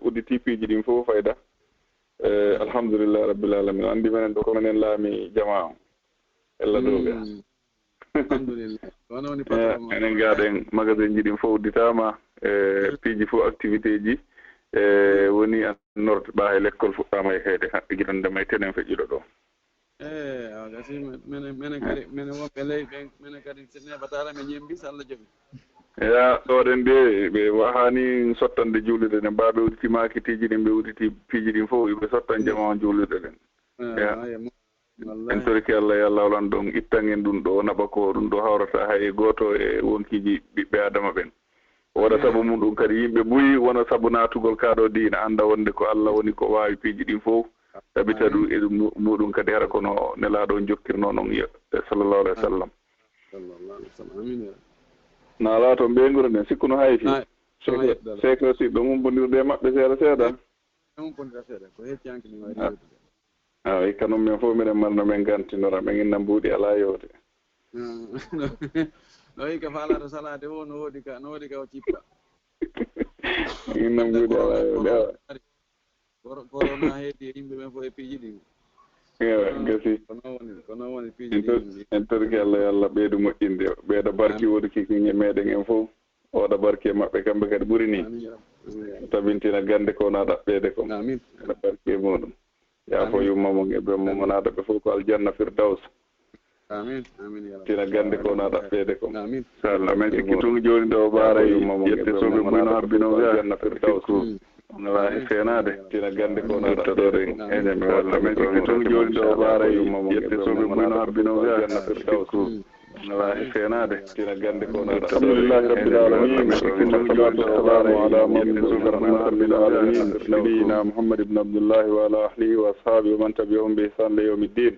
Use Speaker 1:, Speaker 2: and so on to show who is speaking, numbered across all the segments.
Speaker 1: udditi piiji ɗin fof fayda alhamdulillah rabbil alamin andi menen ɗo ko menen laami jama o ella ɗoga
Speaker 2: alhamdulillah wona woni patron
Speaker 1: enen gaaɗen magasin ji ɗin fof udditama piiji fof activité ji woni norte ɓa e l'école fuɗɗama e heede haɓɓe guiɗandema e tenen feƴƴuɗo ɗo
Speaker 2: gasi menen kadi minen wonɓe ley ɓen minen kadi so neɓatara men ñembi so Allah jaaɓi
Speaker 1: ya ɗoɗen de ɓe wahani sottande juuluɗe ɗen mbaɓe udditi makitiji ɗin ɓe udditi piiji ɗin fof ɓe sottan jama on juuluɗe ɗen en toriki Allah yo Allah hawlan ɗon ittan en ɗum ɗo naɓa ko ɗum ɗo hawrata hay goto e wonkiji ɓiɓɓe adama ɓen waɗa sabu mum ɗum kadi yimɓe ɓuyi wona sabu natugol kaɗo diina anda wonde ko Allah woni ko wawi piiji ɗin fof tabita ɗum e muɗum kadi hara kono nelaɗo jokkirno noon sallallahu alayhi wa sallam na ala to mbeynguro nden sikkuno hayfi secret si ɗo mumbondirde maɓɓe seeɗa seeɗa hikka noon min fof minen marno men gantinora min inna mbuuɗi ala yewde
Speaker 2: no hikka faalato salade o no woodi ka o cippa
Speaker 1: inna mbuuɗi ala yewde
Speaker 2: corona heedi yimɓe ɓen fof e piiji ɗin
Speaker 1: gasi
Speaker 2: kono woni piiji ɗin
Speaker 1: en torki Allah yo Allah ɓeydu moƴƴinde ɓeyda barki woodi kikiŋe meɗen en fof oɗa barki e maɓɓe kamɓe kadi ɓuri ni tabintina gande ko na ɗaɓɓede ko aɗa barki e muɗum yaafo yummamon e ɓe momon aɗaɓe fof ko aljanna firdaus tina gande ko na ɗaɓɓede ko inchallah min sikki tun joni ɗo ɓaara yette soɓe muyno habbino aljanna firdaus wala e feenade tina gande ko na ɗaɓɓede eñami walla min sikki tun joni ɗo ɓaara yette soɓe muyno habbino aljanna firdaus wala e feenade tina gande ko na alhamdulillahi rabbil alamin sikki joni ɗo ɓaara ala rabbil alamin nabiyina muhammad ibn abdullahi wa ala ahlihi wa ashabihi wa man tabi'ahum bi ihsan li yawmiddin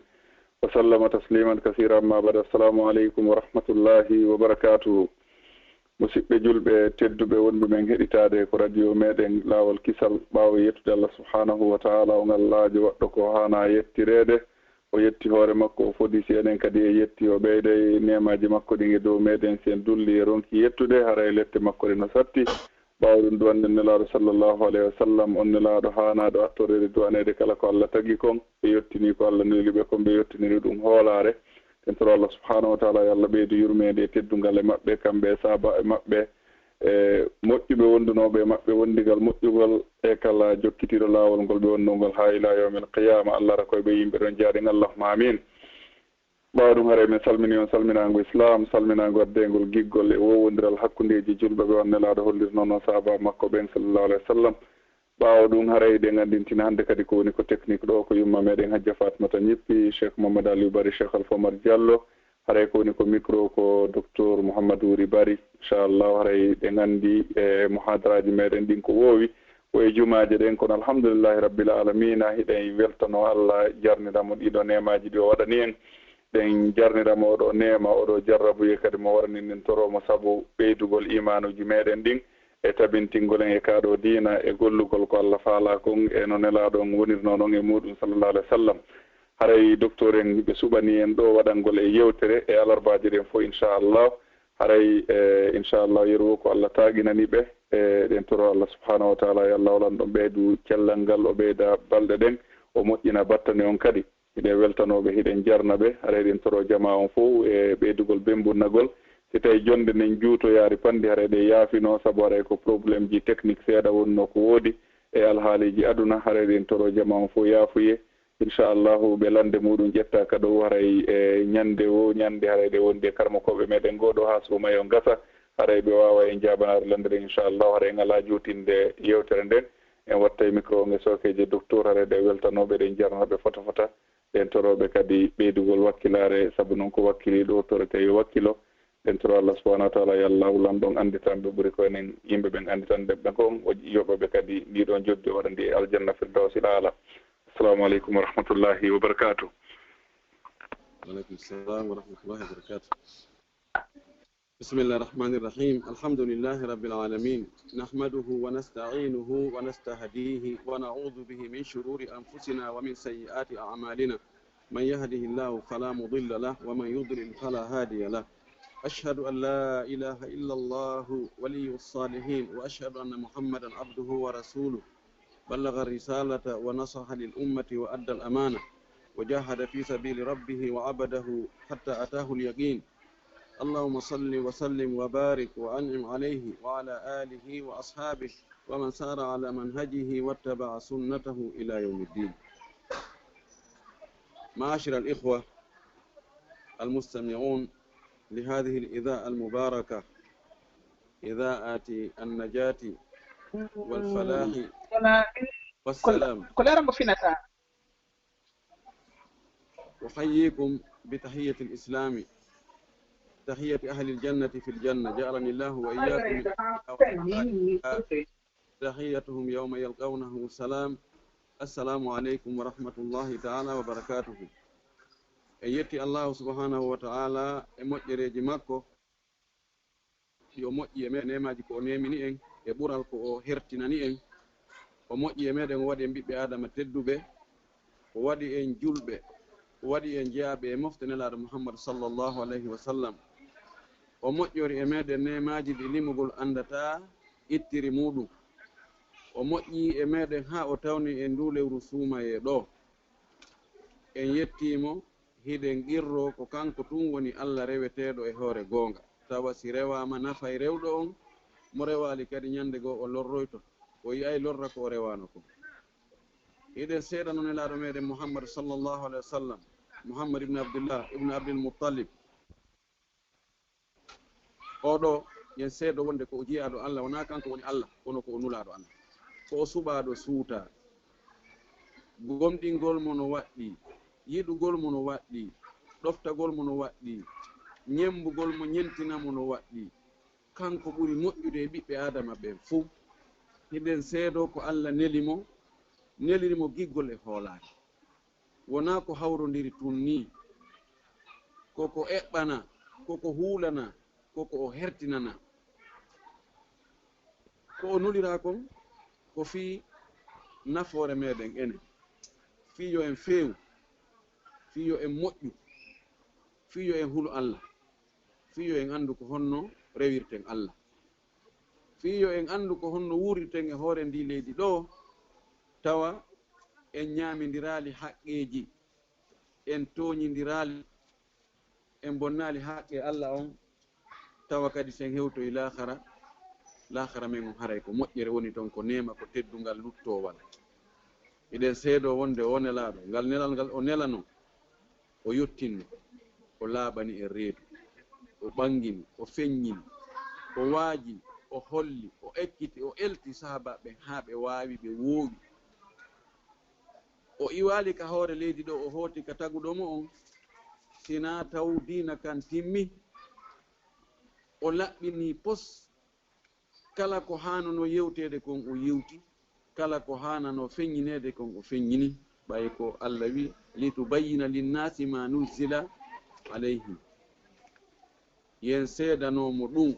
Speaker 1: وسلم تسليما كثيرا ما بعد السلام عليكم ورحمة الله وبركاته musidɓe julɓe tedduɓe wonɓe men heɗitade ko radio meɗen laawol kisal ɓaawo yettude Allah subhanahu wa ta'ala o ngallaajo waɗɗo ko hana yettirede o yetti hoore makko o fodi si enen kadi e yetti o ɓeyda e nemaji makko ɗin e dow meɗen si en dulli e ronki yettude hara e lette makko ɗe no satti ɓaawo ɗum duwanne nelaaɗo sallllahu alayhi wa sallam on nelaaɗo haanaɗo attorede duwanede kala ko Allah tagi kon ɓe yettini ko Allah neliɓe kon ɓe yettiniri ɗum hoolare tentoro Allah subhanahu wa taala yo Allah ɓeydu yurmede e teddungal e maɓɓe kamɓe e saaba e maɓɓe e moƴƴuɓe wondunoɓe e maɓɓe wondigal moƴƴugol e kala jokkitiɗo laawol ngol ɓe wonnugol ha ila yawmil qiyama Allah ara koye ɓe yimɓe ɗon jaaɗin allahuma amin ɓaawa ɗum haara min salmini on salminago islam salminago waddegol giggol e wowodiral hakkudeji julɓe ɓe on nelaɗo hollirno noon sahaba makko ɓen sallllahu alayhi wa sallam ɓaawa ɗum haray ɗe gandintina hannde kadi ko woni ko technique ɗo ko yumma meɗen hajja fatmata ñippi cheikh mouhamadou aliou bari cheikh alpha omar diallo haray ko woni ko micro ko docteur mouhamadou wuri bari inchallahu haray ɗe gandi e mohadaraji meɗen ɗin ko woowi ko e jumaje ɗen kono alhamdoulillahi rabbil alamina hiɗen weltano Allah jarniramo ɗiɗo nemaji ɗi o waɗani en ɗen jarniramo oɗo nema oɗo jarrabuye kadi mo warani nin toromo saabu ɓeydugol imanuji meɗen ɗin e tabintingol en e kaɗo diina e gollugol ko Allah faala kon e no nelaɗon wonirno noon e muɗum sallallahu alayhi wa sallam haray docteur en ɓe suɓani en ɗo waɗangol e yewtere e alarbaji ɗen fof inchallah haray inchallah yeru ko Allah taginani ɓe e ɗen toro Allah subhanahu wa taala yo Allah walan ɗon ɓeydu cellal ngal o ɓeyda balɗe ɗen o moƴƴina battane on kadi hiɗen weltanoɓe hiɗen jarna ɓe haray ɗen toro jama on fof e ɓeydugol bembunnagol si tawi jonde nen juutoyaari pandi haray ɗe yaafino sabu haray ko probléme ji technique seeɗa wonno ko woodi e alhaaliji aduna haray ɗen toro jama on fof yaafuye inchallahu ɓe lande muɗum ƴetta kadi o haray e ñande o ñande haray ɗe wondi e karmakoɓe meɗen goɗo ha suumay o gasa haray ɓe wawa e jabanare lande ɗen inchallahu haray ngala juutinde yewtere nden en watta e micro nge sokeje docteur haray ɗe weltanoɓe ɗen jarnoɓe fota fota ɗen toroɓe kadi ɓeydugol wakkilare saabu noon ko wakkiliɗo torete yo wakkilo ɗen toro Allah subahanahu wa taala yo Allah wulan ɗon anditanɓe ɓuuri ko enen yimɓe ɓen anditanɓe kon o yoɓaɓe kadi ndiɗon joddi waɗa ndi aljanna firdawsil ala assalamu aleykum wa rahmatullahi wa barakatuh.
Speaker 2: وعليكم السلام ورحمة الله وبركاته. بسم الله الرحمن الرحيم. الحمد لله رب العالمين، نحمده ونستعينه ونستهديه ونعوذ به من شرور أنفسنا ومن سيئات أعمالنا، من يهده الله فلا مضل له ومن يضلل فلا هادي له. أشهد أن لا إله إلا الله ولي الصالحين، وأشهد أن محمدا عبده ورسوله. بلغ الرسالة ونصح للأمة وأدى الأمانة وجاهد في سبيل ربه وعبده حتى أتاه اليقين. اللهم صل وسلم وبارك وأنعم عليه وعلى آله وأصحابه ومن سار على منهجه واتبع سنته إلى يوم الدين. معاشر الإخوة المستمعون لهذه الإذاعة المباركة، إذاعة النجاة والفلاح والسلام، أحييكم بتحية الإسلام، تحية أهل الجنة في الجنة، جعلني الله وإياكم تحيتهم يوم يلقونه سلام. السلام عليكم ورحمة الله تعالى وبركاته. أيتي الله سبحانه وتعالى moƴƴereji makko yo moƴƴi e meɗen nemaji ko o nemini en e ɓural ko o hertinani en. O moƴƴi e meɗen o waɗi en ɓiɓɓe adama tedduɓe, o waɗi en julɓe, o waɗi en jeyaɓe e mofte nelaɗo Muhammad sallallahu alayhi wa sallam. O moƴƴori e meɗen nemaji ɗi limugol andata ittiri muɗum. O moƴƴi e meɗen ha o tawni en ndu lewru suumaye ɗo. En yettimo hiɗen qirro ko kanko tun woni Allah reweteɗo e hoore goonga. Tawa si rewama nafay rewɗo on, mo rewali kadi ñande goo o lorroyto, o yiyay lorra ko o rewano ko. Hiɗen seeɗa noon nelaɗo meɗen Muhammad sallallahu alayhi wa sallam, Muhammad ibn Abdullah ibn Abdul Muttalib. Oɗo yen seeɗo wonde ko o jiyaɗo Allah, wona kanko woni Allah, kono ko o nulaɗo Allah, ko o suɓaɗo suuta. Gomɗingol mo no waɗɗi, yiɗugol mo no waɗɗi, ɗoftagol mo no waɗɗi, ñembugol mo ñentinamo no waɗɗi. Kanko ɓuri moƴƴude e ɓiɓɓe adama ɓen fuu. Hiɗen seedo ko Allah nelirimo giggol e hoolare, wona ko hawrodiri tun ni, koko eɓɓana, koko huulana, koko o hertinana. Ko o nulira kon ko fii nafoore meɗen enen, fii yo en feewu, fii yo en moƴƴu, fii yo en hulu Allah, fii yo en anndu ko honno rewirten Allah, fii yo en anndu ko honno wurirten e hoore ndi leydi ɗo, tawa en ñaamindirali haqqeji, en tooñindirali, en bonnali haqqe Allah on, tawa kadi sen hewtoyi lahara men on haray ko moƴƴere woni toon, ko nema, ko teddungal luttowal. Eɗen seedo wonde o nelaɗo, ngal nelal ngal o nelano, o yettinno, o laaɓani e reedu, o ɓangini, o feññini, o waaji, o holli, o ekkiti, o elti sahabaɓe ha ɓe waawi, ɓe woowi. O iwali ka hoore leydi ɗo, o hooti ka taguɗomo on, sina taw diina kan timmi. O laɓɓini pos, kala ko hanano yewtede kon o yewti, kala ko hanano feññinede kon o feññini. ɓay ko Allah wi litubayyina linnasi ma nuzila alayhim. yen seedanomo ɗum,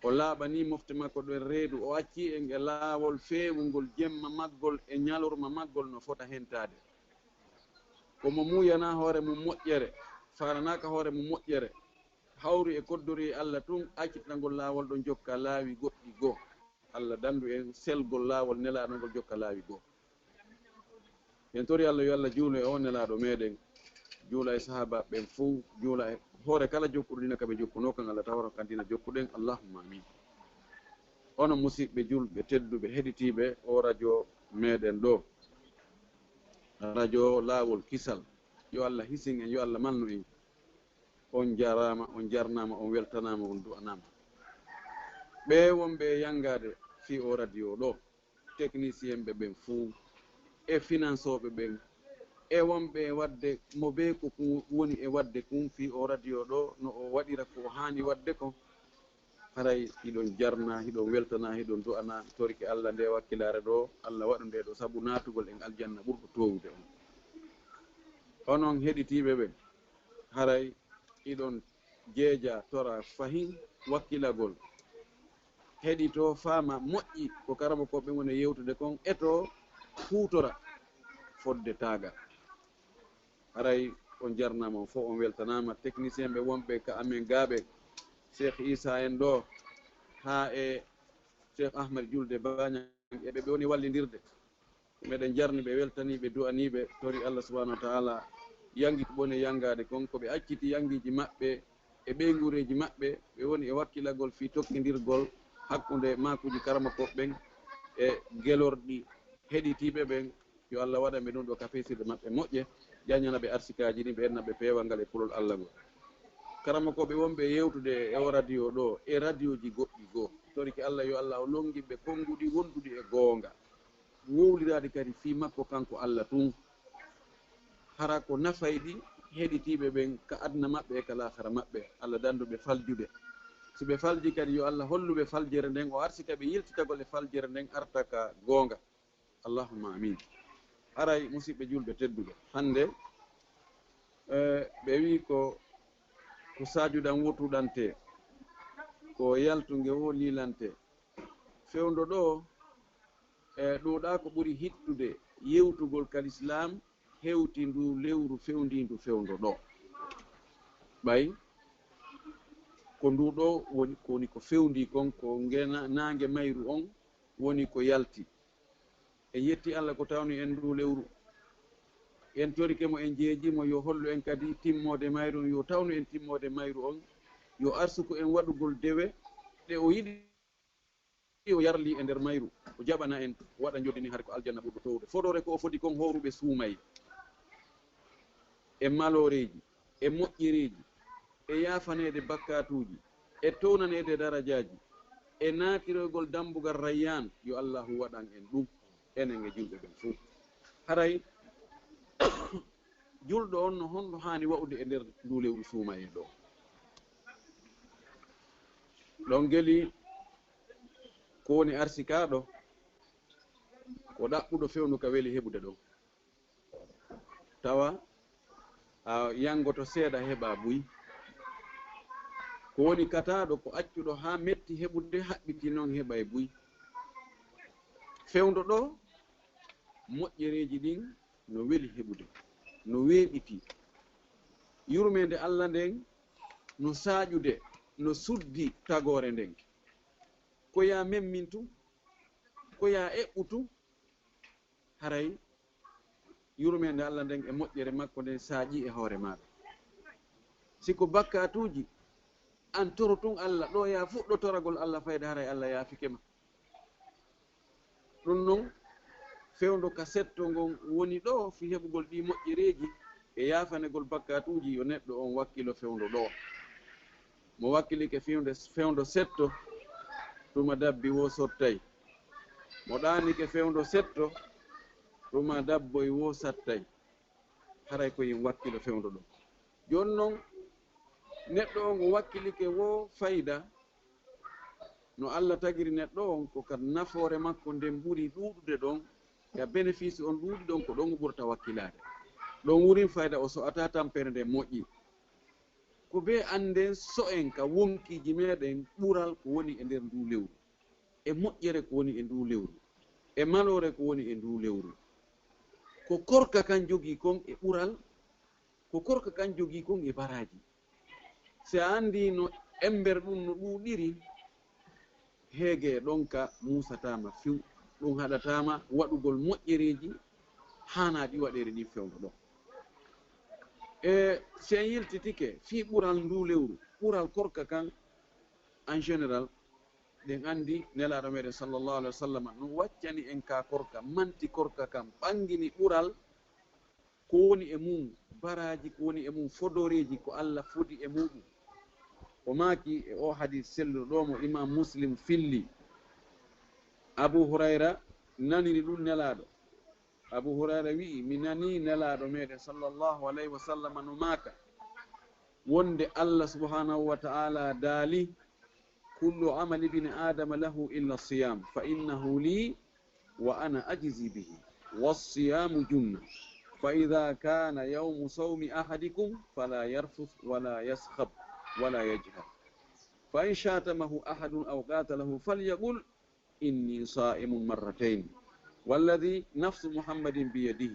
Speaker 2: o laaɓani mofte makko ɗo e reedu, o acci en e laawol feewugol jemma maggol e ñalorma maggol no fota hentade. komo muyana hoore mum moƴƴere, faranaka hoore mum moƴƴere, hawri e koddori Allah tun, accitnagol laawol ɗon jokka laawi goɗɗi goo. Allah dandu en selgol laawol nelaɗo ngol jokka laawi goo. en tori Allah yo Allah juulo e o nelaɗo meɗen, juula e sahaba ɓen fuu, juula e hoore kala jokkuɗo dina kaɓe jokkuno kan Allah tawra kan dina jokkuɗen. Allahumma amin. Onon musidɓe julɓe tedduɓe heɗitiɓe o radio meɗen ɗo, radio laawol kisal, yo Allah hisin en, yo Allah malnu en. On jarama, on jarnama, on weltanama, on du'anama. ɓe wonɓe yangade fi o radio ɗo, technicien ɓe ɓen fuu, e finançoɓe ɓen, e wonɓe wadde mo be ko woni e wadde kum fi o radio ɗo, no o waɗira ko hani wadde ko. haray hiɗon jarna, hiɗon weltana, hiɗon du'ana, torike Allah nde wakkilare ɗo, Allah waɗu nde ɗo saabu natugol en aljanna ɓurɗo towude on. onon heɗitiɓe ɓe, haray iɗon jeeja tora fahin wakkilagol, heɗito faama moƴƴi ko karama koɓe woni yewtude kon, eto huutora fodde taaga. haray on jarnama on fof, on weltanama. Technicien ɓe wonɓe ka amen gaaɓe, Cheikh Issa en ɗo, ha e Cheikh Ahmed Julde Baña eɓe ɓe woni wallidirde meɗen jarni ɓe weltani ɓe du'aniɓe tori Allah subhanahu wa ta'ala yangi ko ɓone yangade kon ko ɓe acciti yangiji maɓɓe e ɓeygureji maɓɓe ɓe woni e wakkilagol fi tokkidirgol hakkude makuji karama koɓɓen e gelorɗi heɗitiɓe ɓen yo Allah waɗa ɓe ɗum ɗo kapesirde maɓɓe moƴƴe ƴañana ɓe arsikaji ɗi ɓe enna ɓe peewangal e kulol Allah ngol karama koɓe wonɓe yewtude e o radio ɗo e radio ji goɗɗi goo toriki Allah yo Allah o longiɓe konguɗi wonduɗi e goonga wowliraɗi kadi fi makko kanko Allah tun hara ko nafayɗi heɗitiɓe ɓen ka adna maɓɓe e ka lahara maɓɓe Allah danduɓe faljude so ɓe falji kadi yo Allah holluɓe faljere nden o arsika ɓe yiltitagol e faljere nden arta ka goonga allahumma amin aray musidɓe julɓe tedduɓe hande ɓe wi ko sajuɗan wotuɗante ko yaltuge wo lilante fewdo ɗo ɗoɗa ko ɓuri hittude yewtugol kal islam hewti ndu lewru fewndindu fewdo ɗo ɓay ko ndu ɗo woni ko fewndi kon ko ngena nangue mayru on woni ko yalti e yetti Allah ko tawni en ndu lewru en torikemo en jeejimo yo hollu en kadi timmode mayru yo tawnu en timmode mayru on yo arsuko en waɗugol dewe ɗe o yiɗi o yarli e nder mayru o jaɓana en waɗa jodini har ko aljanna ɓurɗo towde fodore ko o foti kon horuɓe suumayi e maloreji e moƴƴereji e yafanede bakkatuji e townanede darajaji e natirogol dambugal rayyan yo Allahu waɗan en ɗum enen e julɓe ɓen fof haray julɗo on no honno hani wa'ude e nder ndu lewru suumaye ɗo ɗon geli ko woni arsikaɗo ko ɗaɓɓuɗo fewnu ka weeli heɓude ɗon tawa a yangoto seeɗa heɓa buy ko woni kataɗo ko accuɗo ha metti heɓude haɓɓiti noon heɓa e buy fewndo ɗo moƴƴereji ɗin no weeli heɓude no weeɓiti yurmede Allah nden no saƴude no suddi tagore nden ko ya memmintu ko ya eɓɓutu haray yurmede Allah nden e moƴƴere makko nden saaƴi e hoore maɗa siko bakkatuji an toro tun Allah ɗo ya fuɗɗo toragol Allah fayda haray Allah yaafikema ɗum noon fewndo ka setto ngon woni ɗo fi heɓugol ɗi moƴƴereji e yafanegol bakkatuji yo neɗɗo on wakkilo fewndo ɗo mo wakkilike fewndo setto tuma dabbi wo sottay mo ɗanike fewndo setto tuma dabboy wo sattay haray ko yin wakkilo fewndo ɗo joni noon neɗɗo on o wakkilike wo fayda no Allah tagiri neɗɗo on ko kad nafoore makko nden ɓuri ɗuɗude ɗon ya bénéfice on ɗuuɗi ɗon ko ɗon o ɓurta wakkilade ɗon wurin fayda o so'ata tampere nde moƴƴi ko be anden so en ka wonkiji meɗen ɓural ko woni e nder ndu lewru e moƴƴere ko woni e ndu lewru e malore ko woni e ndu lewru ko korka kan jogii kon e ɓural ko korka kan jogii kon e baraji si a andi no ember ɗum no ɗuuɗiri heege ɗon ka musatama few ɗum haɗatama waɗugol moƴƴereji hanaɗi waɗere ɗi fewndo ɗo e si en yiltitike fi ɓural ndu lewru ɓural korka kan en général ɗen andi nelaɗo meɗen sallllahu alih wa sallam no waccani en ka korka manti korka kam ɓangini ɓural ko woni e mum baraji ko woni e mum fodoreji ko Allah fodi e muɗum o maaki e o hadis selluɗo mo imam muslim filli Abu Hurayra naniri ɗum nelaɗo Abu Hurayra wi'i mi nani nelaɗo meɗen sallllahu alayhi wa sallam no maaka wonde Allah subhanahu wa ta'ala daali kullu amali ibni adama lahu illa siyam fa innahu li wa ana ajzi bihi wassiyamu junna fa idha kana yawmu sawmi ahadikum fala yarfus wala yaskhab wala yajhar fa in shatamahu ahadun aw qatalahu falyaqul inni sa'imun marratayn والذي نفس محمد بيده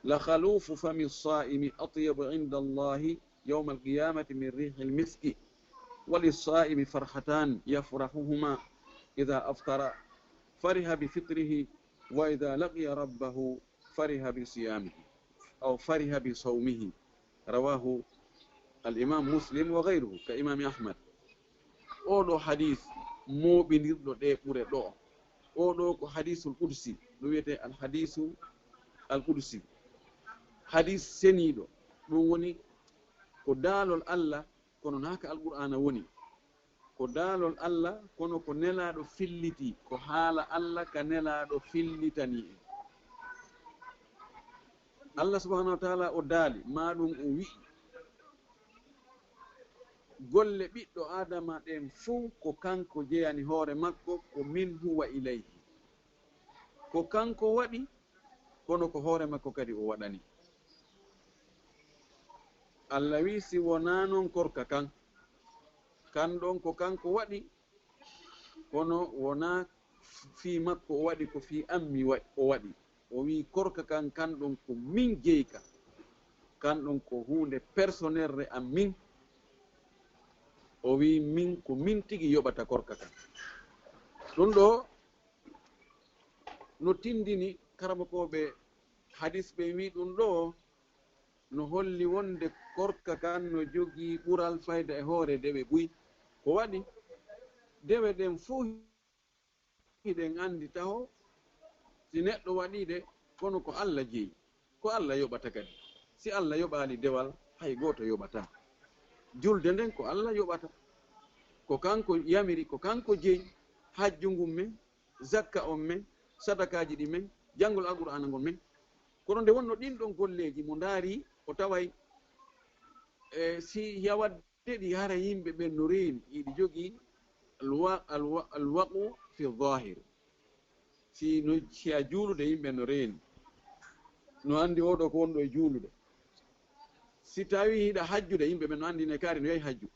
Speaker 2: لخلوف فم الصائم أطيب عند الله يوم القيامة من ريح المسك وللصائم فرحتان يفرحهما إذا أفطر فرح بفطره وإذا لقي ربه فرح بصيامه أو فرح بصومه. رواه الإمام مسلم وغيره كإمام أحمد. أولو حديث مو بنيرلو دي بوري دو أولو كو حديث القدسي نويته الحديث القدسي حديث سنيدو دون ko daalol Allah kono naka alqur'ana woni ko daalol Allah kono ko nelaɗo filliti ko haala Allah ka nelaɗo fillitani en. Allah subhanahu wa ta'ala o daali maɗum o wi'i golle ɓiɗɗo adama ɗen fuu ko kanko jeyani hoore makko ko min huwa ilayhi, ko kanko waɗi kono ko hoore makko kadi o waɗani. Allah wi si wona noon korka kan ɗon ko kanko waɗi kono wona fi makko o waɗi ko fi ammi o waɗi. O wi korka kan ɗon ko min jeyka, ɗon ko hunde personnel am min. O wi min ko min tigi yoɓata korka kan. ɗum ɗo no tindini karamokoɓe hadis ɓe wi ɗum ɗo no holli wonde korka kan no jogii ɓural fayda e hoore dewe ɓuyi. Ko waɗi dewe ɗen fuu hiɗen anndi taho si neɗɗo waɗiɗe kono ko Allah jeyi, ko Allah yoɓata kadi. Si Allah yoɓaali dewal hay gooto yoɓata. Julde nden ko Allah yoɓata, ko kanko yamiri, ko kanko jeyi. Hajju ngun men, zakka on men, sadakaji ɗi men, janngol alqur'ana ngon men. Kono nde wonno ɗin ɗon golleji mo ndaari o taway si yawadde ɗi hara yimɓe ɓen no reeni iɗi jogii alwaqu fi dhahir. Si a juulude yimɓe no reeni no anndi oɗo ko wonɗo e juulude. Si tawi hiɗa hajjude yimɓe ɓen no anndi ne kaari no yahi hajju.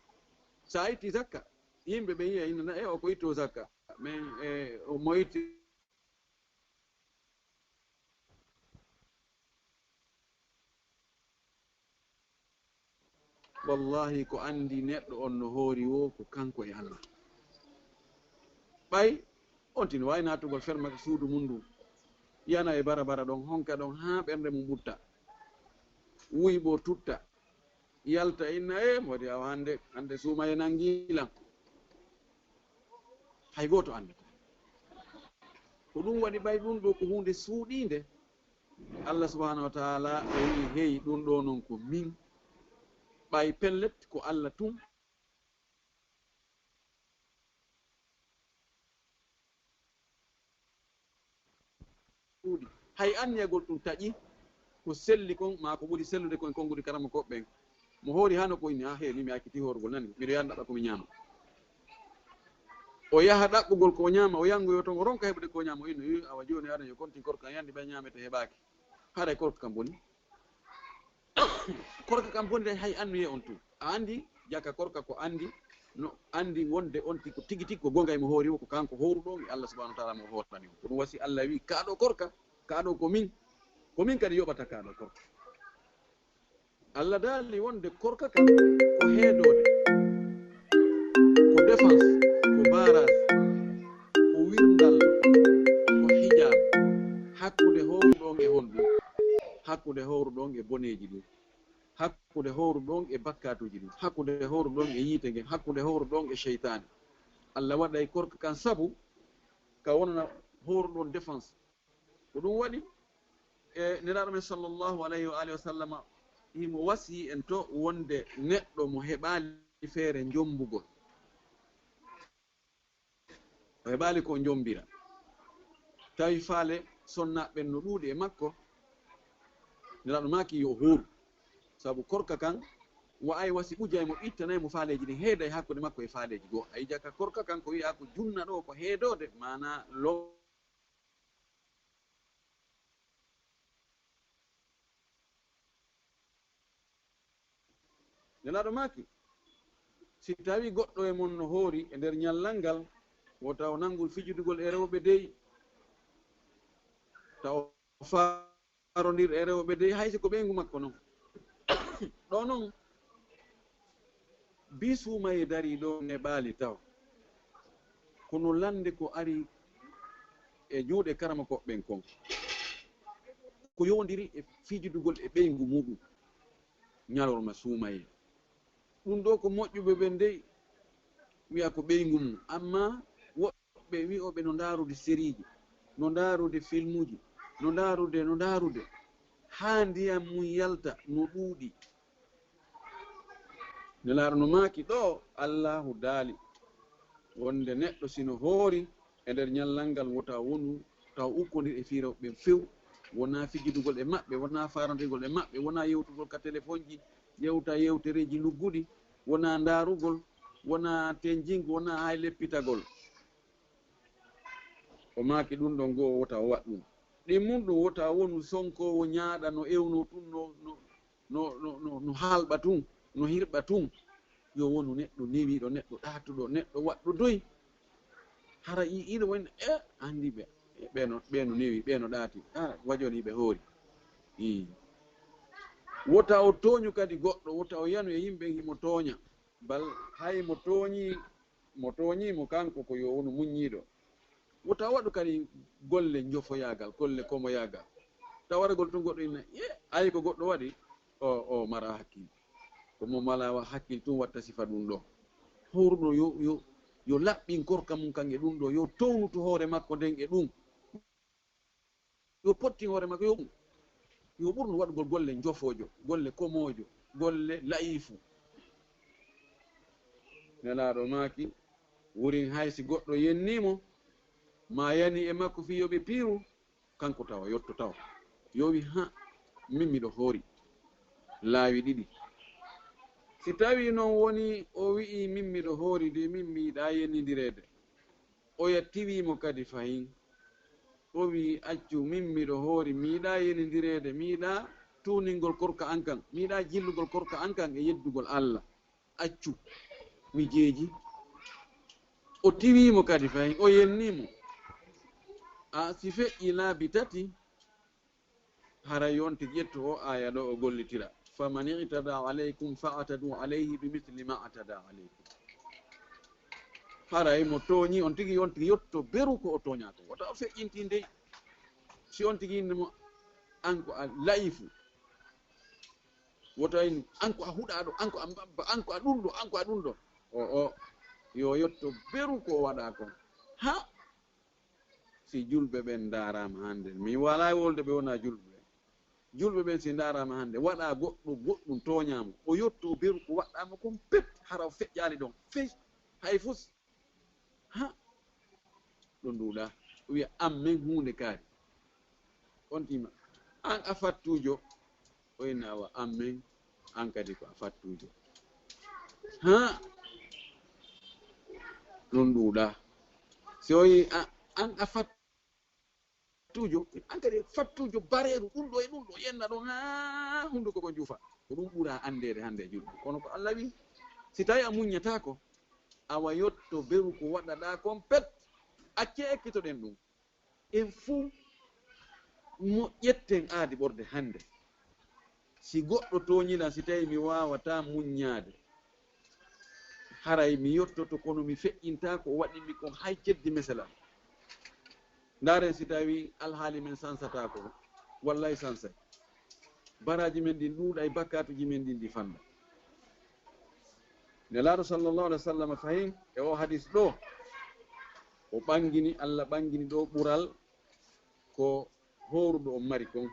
Speaker 2: So a itti zakka yimɓe ɓe yiya ina o ko itto zakka mais mo itti wallahi ko andi neɗɗo on no hoori wo ko kanko e Allah. ɓay on tino wawi natugol fermaka suudu mum ndu yana e bara ɗon honka ɗon ha ɓernde mum ɓutta wuyɓo tutta yalta inna modi awa hande suuma e nangilan hay goto andata. Ko ɗum waɗi ɓay ɗum ɗo ko hunde suuɗinde. Allah subhanahu wa ta'ala o wi heyi ɗum ɗo noon ko min ɓay pellet ko Allah tum ɗuuɗi hay anniyagol ɗum taƴi ko selli kon ma ko ɓuri sellude kon konngudi karama koɓɓen mo hoori hano ko inni he ni mi akkiti horgol nani miɗo yaha ɗaɓɓa komi ñaama. O yaha ɗaɓɓugol ko ñaama o yangoyo toon o ronka heɓude ko ñaama o inno awa joni aɗa yo konti korka yandi ɓe ñaamete heɓaaki haɗa korka kam boni korka kam boni de hay annuye on tun a andi jaka korka ko andi no andi wonde on ko tigi tigi ko gonga mo hoori o ko kanko howruɗo e Allah subhanahu wa ta'ala mo hortani ko ɗum wasi Allah wi kaɗo korka kaɗo ko min kadi yoɓata kaɗo korka. Allah daali wonde korka kam ko heedode ko défense ko barage ko wirndal ko hijab hakkude howruɗon e honɗum, hakkude howruɗon e boneji ɗum, hakkude howruɗon e bakkatuji ɗum, hakkude howruɗon e yiite ngen, hakkude howruɗon e cheytane. Allah waɗay korka kan sabu ka wonana howruɗon défense. ko ɗum waɗi e neraɗo men sallllahu alayhi wa alihi wa sallama himo wasi en to wonde neɗɗo mo heɓali feere jombugol, o heɓali ko jombira tawi faale sonnaɓen no ɗuuɗi e makko neraɗo maki yo hooru sabu korka kan wa'ay wasi ɓuja mo ittanayi mo faaleji ɗin heeda e hakkude makko e faaleji goo. A jaka korka kan ko wiya ko junna ɗo ko heedode mana nelaɗo maki si tawi goɗɗo e mon no hoori e nder ñallal ngal wota o nangol fijudugol e rewɓe dey taw farodir e rewɓe dey haysi ko ɓeygu makko noon ɗo noon bisumaye dari ɗo e ɓaali taw kono lande ko ari e juuɗe karama koɓɓen kon ko yowdiri e fijidugol e ɓeygu muɗum ñalorma suumaye ɗum ɗo ko moƴƴuɓe ɓe ndey wiya ko ɓeygu mum amma woɓɓe wi'oɓe no ndaarude sériji no ndaarude filmuji no ndaarude haa ndiyam mum yalta no ɗuuɗi nelaaɗo no maaki ɗo allahu daali wonde neɗɗo sino hoori e nder ñallal ngal wota wonu taw ukkodir e fiiraɓe ɓen few wona fijidugol e maɓɓe wona farandigol e maɓɓe wona yewtugol ka téléphone ji yewta yewtereji lugguɗi wona ndaarugol wona tenjingo wona hay leppitagol o maaki ɗum ɗon goo wota o waɗ ɗum ɗimmum ɗum wota wonu sonkowo ñaaɗa no ewno tun no haalɓa tun no hirɓa tun yo wonu neɗɗo newiɗo neɗɗo ɗaatuɗo neɗɗo waɗɗo doyi hara iɗo woni andi ɓeno newi ɓeno ɗaati wajoniɓe hoori wota o tooñu kadi goɗɗo wota o yanu e yimɓe himo tooña bal hay mo tooñimo kanko ko yo wonu muññiɗo wota waɗu kadi golle jofoyagal golle komoyagal tawargol tun goɗɗo inna ayi ko goɗɗo waɗi o mara hakkille ko mo mala hakkille tun watta sifa ɗum ɗo howruɗo yo laɓɓin korka mum kan e ɗum ɗo yo townuto hoore makko nden e ɗum yo pottin hoore makko yo ɓurno waɗugol golle jofojo golle komojo golle layifu nelaɗo maaki wurin haysi goɗɗo yennimo ma yani e makko fi yoɓe piiru kanko tawa yotto taw yowi min miɗo hoori laawi ɗiɗi si tawi noon woni o wi'i min miɗo hoori de min miiɗa yennidirede o yettiwimo kadi fayin o wi accu min miɗo hoori miiɗa yennidirede miiɗa tuningol korka an kan miiɗa jillugol korka an kan e yeddugol Allah accu mi jeeji o tiwimo kadi fayin o yennimo si feƴƴi laabi tati hara yonti ƴetto o aya ɗo o gollitira faman i'tada alaykum fa'tadu alayhi bimithli ma atada alaykum haray mo tooñi on tigi yotto beru ko o tooñata wota o feƴƴinti ndey si on tigi innimo an ko a layifu woto in an ko a huɗaɗo an ko a mbabba an ko a ɗum ɗo o yo yotto beru ko waɗa kon si julɓe ɓen ndarama hande mi wala wolde ɓe wona julɓe ɓen si ndarama hande waɗa goɗɗum tooñama o yotto beru ko waɗɗama kon pet hara o feƴƴali ɗon fey hay fus ɗo nduɗa wiya ammen hunde kaari on tima an a fattujo o inna awa ammen an kadi ko a fattujo ɗon nduɗa si o yi an a fattujo an kadi fattujo bareru ɗum ɗo yenna ɗon hunduko ko juufa ko ɗum ɓuura andede hande julɓe kono ko Allah wi si tawi a muññatako awa yotto beru ko waɗaɗa kon pet acce ekkitoɗen ɗum en fuu mo ƴetten aadi ɓorde hande si goɗɗo toñilan si tawi mi wawata muññade haray mi yottoto kono mi feƴƴinta ko waɗimi kon hay ceddi meselam ndaren si tawi alhaali men sansata ko wallay sansay baraji men ɗin ɗuuɗa e bakkatuji men ɗin ɗi fanda nelaɗo sallllahu alih wa sallam fayin e o hadis ɗo o ɓangini Allah ɓangini ɗo ɓural ko horuɗo on mari kon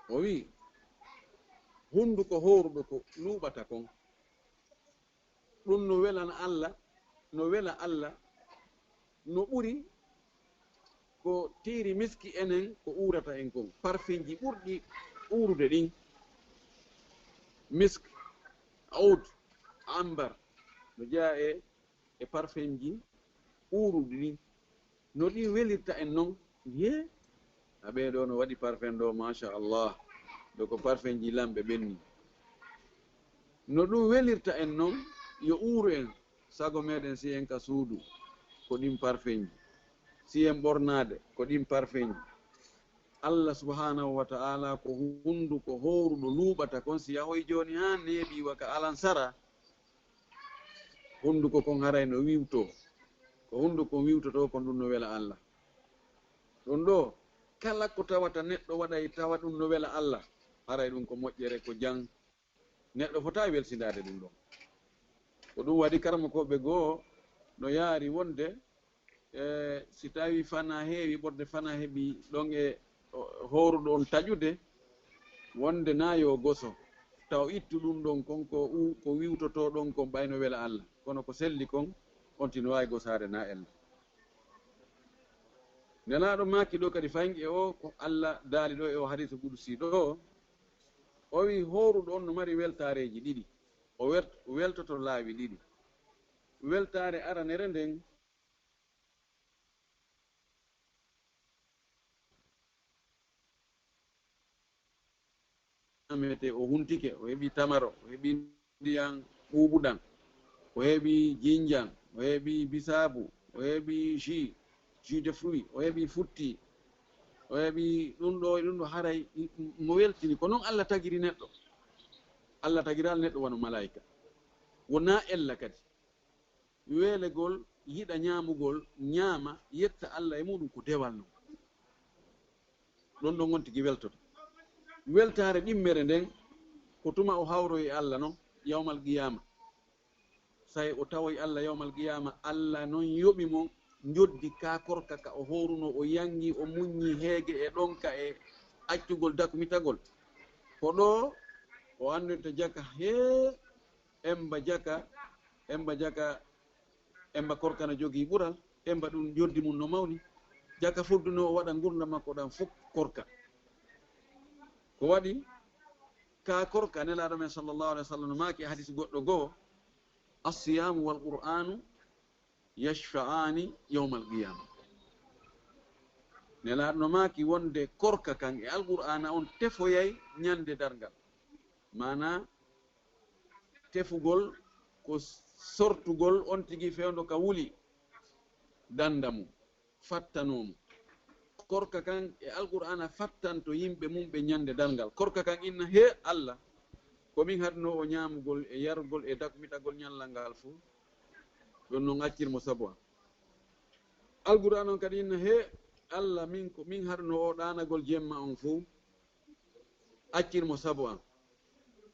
Speaker 2: o wi hunduko horuɗo ko luuɓata kon ɗum no welana Allah no wela Allah no ɓuri ko tiiri miski enen ko uurata en kon parfumji ɓurɗi uurude ɗin misk oud ambar no jeeya e parfumji uuruɗi ɗin no ɗi welirta en noon ye aɓeɗo no waɗi parfum ɗo machallah ɗo ko parfumji lamɓe ɓenni no ɗum welirta en noon yo uuru en sago meɗen si en ka suudu ko ɗin parfumji si en ɓornade ko ɗin parfumji Allah subhanahu wa ta'ala ko hunduko horuɗo luuɓata kon si yahoy joni ha neeɓi waka alansara hunduko kon haray no wiwto ko hunde ko wiwtoto kon ɗum no wela Allah ɗum ɗo kala ko tawata neɗɗo waɗay tawa ɗum no wela Allah haray ɗum ko moƴƴere ko jang neɗɗo fota welsidade ɗum ɗon ko ɗum waɗi karama koɓe goo no yaari wonde si tawi fana heewi ɓorde fana heeɓi ɗon e horuɗo on taƴude wonde nayo goso taw ittu ɗum ɗon kon ko wiwtoto ɗon kon ɓayno wela Allah kono ko selli kon on tino wawi gosade na ella nelaɗo maki ɗo kadi fangi o ko Allah daali ɗo e o hadisa kudusi ɗo o wi horuɗo on no mari weltareji ɗiɗi o weltoto laawi ɗiɗi weltare aranere nden amete o huntike o heeɓi tamaro o heeɓi ndiyan ɓuɓuɗan o heeɓi jinjan o heeɓi bisabu o heeɓi jus de fruit o heeɓi futti o heeɓi ɗum ɗo haray mo weltini ko noon Allah tagiri neɗɗo Allah tagiral neɗɗo wano malaika wona ella kadi weelegol yiɗa ñaamugol ñaama yetta Allah e muɗum ko dewal non ɗon ɗon on tigi weltoto weltare ɗimmere nden ko tuma o hawro e Allah noon yawmal qiyama say o tawoy Allah yawmal qiyama Allah noon yoɓi mo joddi ka korka ka o horuno o yangi o muññi heege e ɗonka e accugol dakumitagol ko ɗo o andinta jaka he emba korka no jogii ɓural emba ɗum joddi mum no mawni jaka fudduno o waɗa gurdam makko ɗan fof korka ko waɗi ka korka nelaɗo men sallllahu alih wa sallam no maaki hadis goɗɗo goo alsiyamu wal qur'anu yashfa'ani yawma alqiyama nelaɗo no maaki wonde korka kan e alqur'ana on tefoyay ñande dargal mana tefugol ko sortugol on tigi fewndo ka wuli danda mum fattanomo korka kan e alqur'ana fattanto yimɓe mum ɓe ñande dalngal korka kan inna he Allah komin hadno o ñamugol e yarugol e dakmitagol ñallal ngal fuu ɗon noon accirmo sabu an alqur'ana on kadi inna he Allah min harno o ɗanagol jemma on fuu accirmo sabu an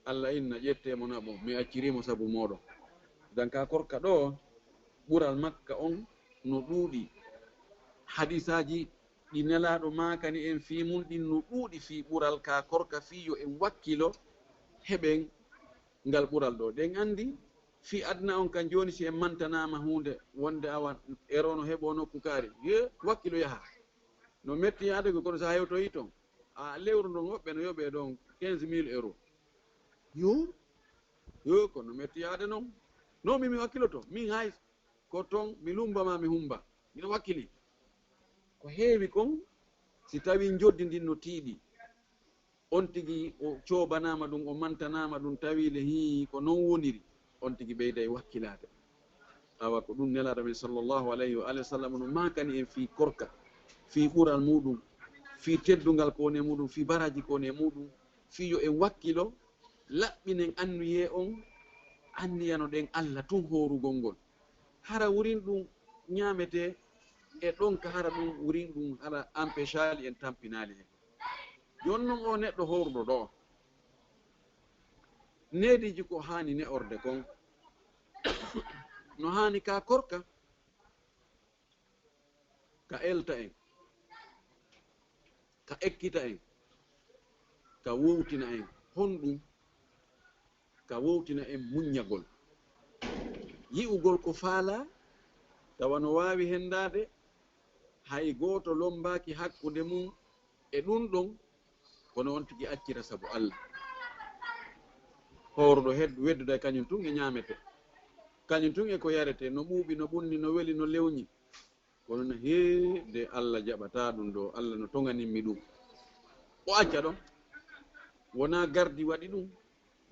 Speaker 2: Allah inna ƴettemo naɓo mi accirimo sabu moɗon dan ka korka ɗo ɓural makka on no ɗuuɗi hadisaji ɗi nelaɗo makani en fi mum ɗin no ɗuuɗi fi ɓural ka korka fiyo en wakkilo heɓen ngal ɓural ɗo ɗen andi fi adna on kan joni si en mantanama hunde wonde awa erono heɓo nokku kaari ye wakkilo yaha no metti yaadego kono sa hewtoyi toon a lewru ndon woɓɓe no yoɓe ɗon 15 000 euros yo kono metti yaade noon non mi wakkiloto min hay ko toon mi lumbama mi humba miɗo wakkili ko heewi kon si tawi joddi ndin no tiiɗi on tigi o coɓanama ɗum o mantanama ɗum tawile hi ko noon woniri on tigi ɓeyda e wakkilade awa ko ɗum nelaɗo men sallllahu alayhi wa alihi wa sallam no makani en fi korka fi ɓural muɗum fi teddugal ko woni muɗum fi baraji ko woni e muɗum fi yo en wakkilo laɓɓinen annuye on anniyano ɗen Allah tun horugol ngol hara wurin ɗum ñamete e ɗon ka hara ɗum wurin ɗum hara empêchali en tampinali hen joni noon o neɗɗo horuɗo ɗo nediji ko hani ne orde kon no hani ka korka ka elta en ka ekkita en ka wowtina en honɗum ka wowtina en muññagol yi'ugol ko faala tawa no wawi hendade hay goto lombaki hakkude mum e ɗum ɗon kono on tigi accira sabu Allah howruɗo wedduda kañum tun e ñamete kañum tun e ko yarete no ɓuuɓi no ɓunni no weli no lewñi kono no heede Allah jaɓata ɗum ɗo Allah no toganinmi ɗum o acca ɗon wona gardi waɗi ɗum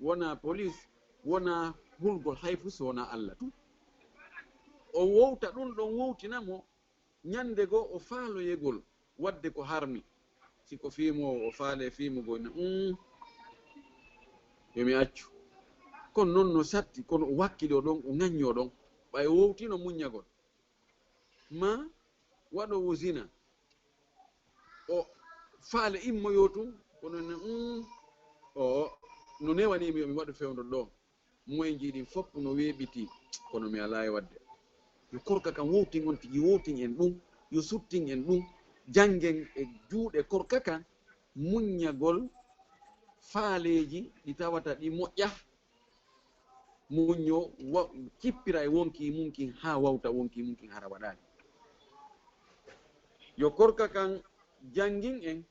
Speaker 2: wona police wona hulgol hayfu so wona Allah tun o wowta ɗum ɗon wowtinamo ñande goo o faaloyegol wadde ko harmi siko fiimowo o faale fiimugo na yomi accu kono noon no satti kono o wakkili o ɗon o ŋañño ɗon ɓay wowtino muññagol ma waɗo wusina o faale immoyo tum kono o no newanimi yomi waɗa fewndo ɗo moye jiiɗi fof no weeɓiti kono mi ala e wadde yo korka kam wowtin on tigi wowtin en ɗum yo suttin en ɗum janggen e juuɗe korka kan muññagol faaleji ɗi tawata ɗi moƴƴa muñño kippira e wonki munkin ha wawta wonki munkin hara waɗani yo korka kan jangin en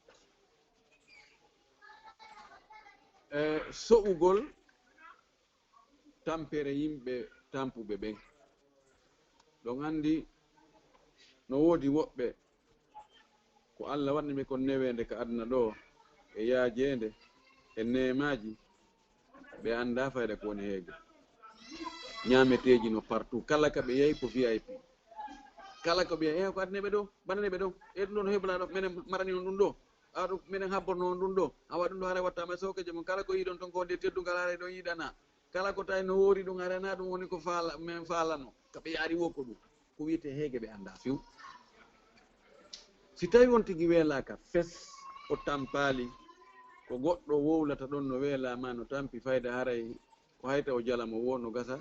Speaker 2: so'ugol tampere yimɓe tampuɓe ɓen ɗon andi no woodi woɓɓe ko Allah waɗniɓe kon newende ka aduna ɗo e yaajede e nemaji ɓe anda fayda ko woni heege ñameteji no partout kala ka ɓe yehi ko VIP kala ko ɓe ko adneɓe ɗo bananeɓe ɗo e ɗum ɗo no hebla ɗo minen marani on ɗum ɗo aɗo minen habborno on ɗum ɗo awa ɗum ɗo haara wattama sokeje mon kala ko yiɗon ton ko nde teddugal haara ɗon yiɗana kala ko tawi no woori ɗum harana ɗum woni ko faala min faalano kaɓe yaari wo ko ɗum ko wiyete heege ɓe anda few si tawi won tigi weelaka fes o tampali ko goɗɗo wowlata ɗon no weelama no tampi fayda haray ko hayta o jala mo wo no gasa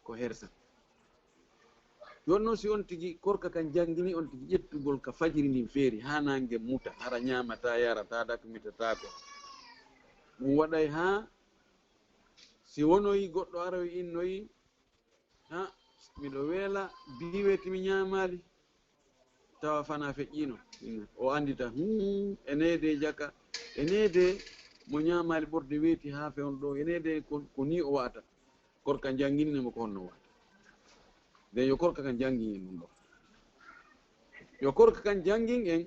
Speaker 2: ko hersa yon noon si on tigi korka kan jangini on tigi ƴettugol ka fajiri ndin feeri ha nangue muta hara ñamata yarata dakmitatako ɗum waɗay ha si wonoyi goɗɗo aroy innoyi ha miɗo weela biwetimi ñamali tawa fana feƴƴino o andita enede jaka enede mo ñamali ɓorde weeti ha fewn ɗo enede ko ni o wata korka janginimo ko honno wata nden yo korka kan jangin en ɗum ɗo yo korka kan jangin en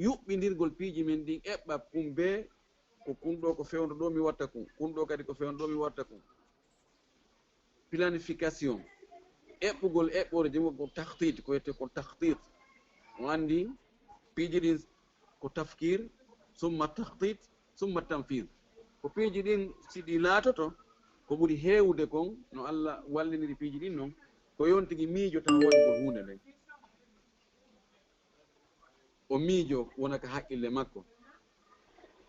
Speaker 2: yuɓɓidirgol piiji men ɗin eɓɓa kumbe ko kunɗo ko fewndo ɗo mi watta kum kunɗo kadi ko fewndo ɗo mi watta kum planification eɓɓugol eɓɓore jemo ko tahtit ko wiyete ko tahtit o andi piiji ɗin ko tafkir summa tahtit summa tanfid ko piiji ɗin siɗi laatoto ko ɓuri heewde kon no Allah walliniri piiji ɗin noon ko yontigi miijo tan waɗugol hunde nden o miijo wonaka haqqille makko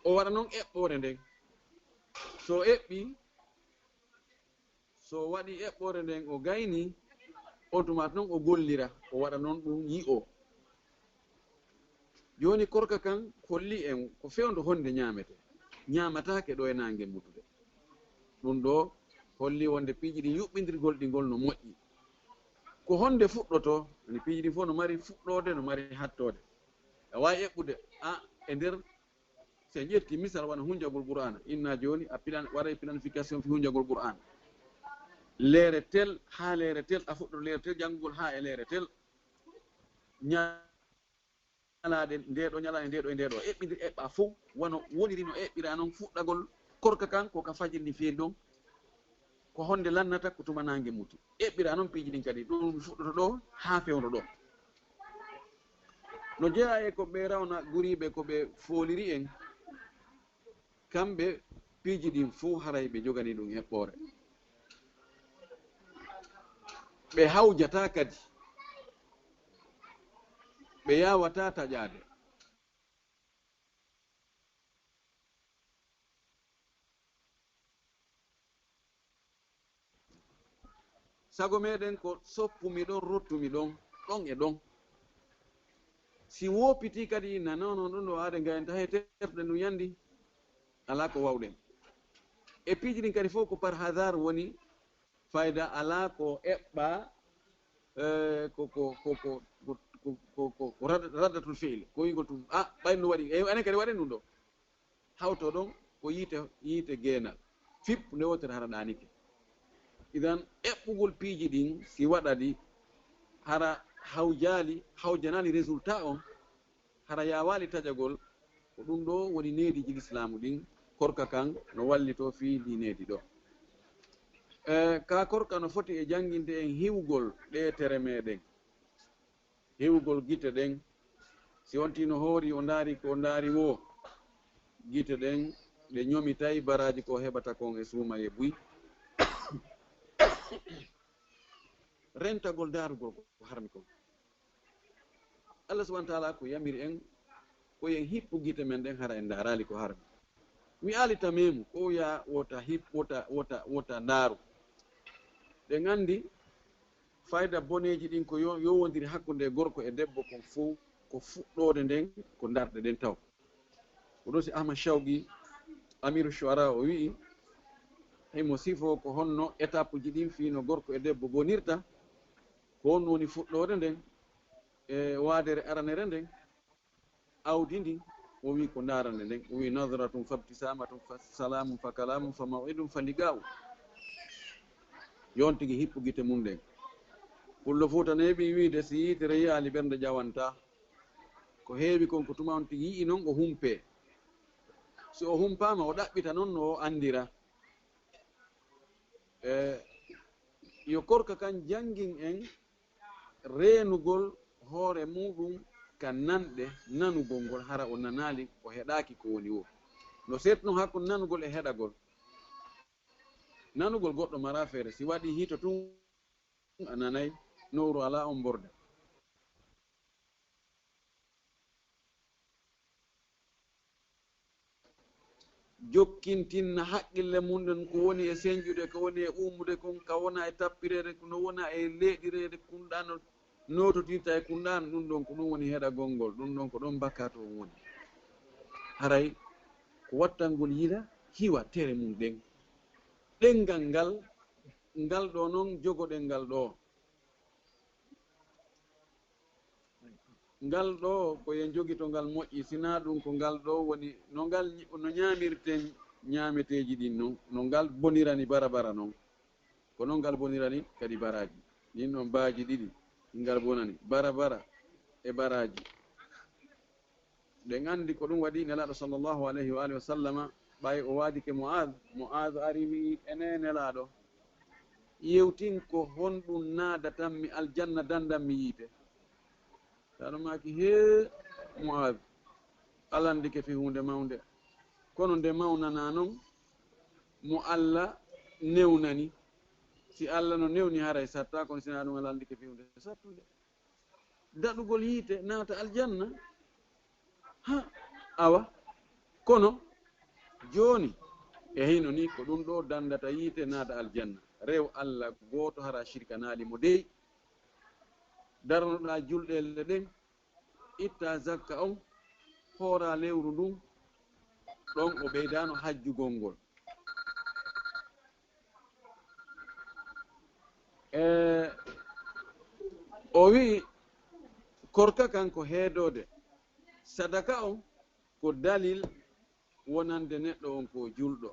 Speaker 2: o waɗa noon eɓɓore nden so eɓɓi so waɗi eɓɓore nden o gayni on tumata noon o gollira o waɗa noon ɗum yi'o joni korka kan holli en ko fewndo honde ñamete ñamatake ɗo e nangue mutude ɗum ɗo holli wonde piiji ɗi yuɓɓidirgol ɗi ngol no moƴƴi ko honde fuɗɗoto ni piiji ɗi fof no mari fuɗɗode no mari hattode a wawi eɓɓude e nder so ƴetti misal wona hunjagol qur'ana inna joni a waɗay planification fi hunjagol qur'ana leere tel ha leere tel a fuɗɗoto leere tel janggugol ha e leere tel ñalade ndeɗo ñalade ndeɗo e ndeɗo eɓɓidir eɓɓa fof wono woniri no eɓɓira noon fuɗɗagol korka kan ko ka fajirni feeri ɗon ko honde lannata ko tuma nangue muti eɓɓira noon piiji ɗin kadi ɗum fuɗɗoto ɗo ha fewno ɗo no jeeya e ko ɓe rawna guriɓe ko ɓe fooliri en kamɓe piiji ɗin fuu haray ɓe jogani ɗum heɓɓore ɓe hawjata kadi ɓe yawata taƴade sago meɗen ko soppumi ɗon rottumi ɗon ɗon e ɗon si woppiti kadi nanono ɗum ɗo aade gayen tahe terɗe ndu yandi ala ko wawɗen e piiji ɗin kadi fof ko par hasard woni fayda ala ko eɓɓa ko raddatul feeli ko yigol tum ɓay no waɗi enen kadi waɗen ɗum ɗo hawto ɗon ko yiite geenal fip nde wotere hara ɗanike idan eɓɓugol piiji ɗin si waɗaɗi hara hawjanali résultat on hara yawali taƴagol ko ɗum ɗo woni neediji l'islamu ɗin korka kan no wallito fiidi needi ɗo ka korka no foti e janginde en hiwgol ɗe tere meɗen hiwgol gite ɗen si wonti no hoori o ndaari ko ndaari wo gite ɗen ɗe ñomitay baraji ko heɓata kon e suuma e buy rentagol darugol ko harmi kon Allah subhanahu wa ta'ala ko yamiri en ko yen hippu gite men den hara en darali ko harmi mi alita memu ko ya wota wota ndaru de ngandi fayda boneji ɗin ko yowodiri hakkude gorko e debbo kon fo ko fuɗɗode nden ko darɗe ɗen taw ko ɗo si ahmad shawgi amiru shuara o wi'i himo sifo ko honno étape ji ɗin fino gorko e debbo bonirta ko honno woni fuɗɗode nden e waadere aranere nden awdi ndi o wi ko darande nden o wi nadratun fa ibtisamatum fa salamun fa kalamun fa maw'idum fa liga'u yon tigi hippu gite mum nden pullo fuuta ne heeɓi wiide si yitere yaali ɓernde ƴawanta ko heewi kon ko tuma on tigi yi'i noon o humpe so o humpama o ɗaɓɓita noon no o andira yo korka kan jangin en reenugol hoore muɗum ka nanɗe nanugol ngol hara o nanali o heɗaki ko woni o no setno hakkude nanugol e heɗagol nanugol goɗɗo mara feere si waɗi hito tun a nanayi nowru ala on borda jokkintinna haqqille mumɗen ko woni e señƴude ko woni e umude kon ka wona e tappirede no wona e leeɗirede kunɗano nototirta e kunɗano ɗum ɗon ko ɗum woni heɗagol ngol ɗum ɗon ko ɗon bakkato on woni haray ko wattangol yila hiwa tere mum ɗen ɗengal ngal ɗo noon jogoɗen ngal ɗo ngal ɗo ko yen jogi to ngal moƴƴi sina ɗum ko ngal ɗo woni no ngal no ñaamirten ñaameteji ɗin noon no ngal bonirani bara noon ko noon ngal bonirani kadi baraji ɗin ɗon baaji ɗiɗi ngal bonani bara e baraji ɗen andi ko ɗum waɗi nelaɗo sallllahu alayhi wa alihi wa sallama ɓay o waadike mo'ad ari wi ene nelaɗo yewtin ko honɗum naadatanmi aljanna dandanmi yiite taɗo maki he mo'ad alandike fi hunde mawde kono nde mawnana noon mo Allah newnani si Allah no newni haray satta kono sina ɗum alandike fi hunde sattude daɗugol yiite naata aljanna ha awa kono joni e hino ni ko ɗum ɗo dandata yiite naata aljanna rew Allah goto hara shirka naali mo dey darnoɗa julɗele ɗen itta zakka on hoora lewru ndun ɗon o ɓeydano hajjugol ngol o wi korka kan ko heedode sadaka on ko dalil wonande neɗɗo on ko julɗo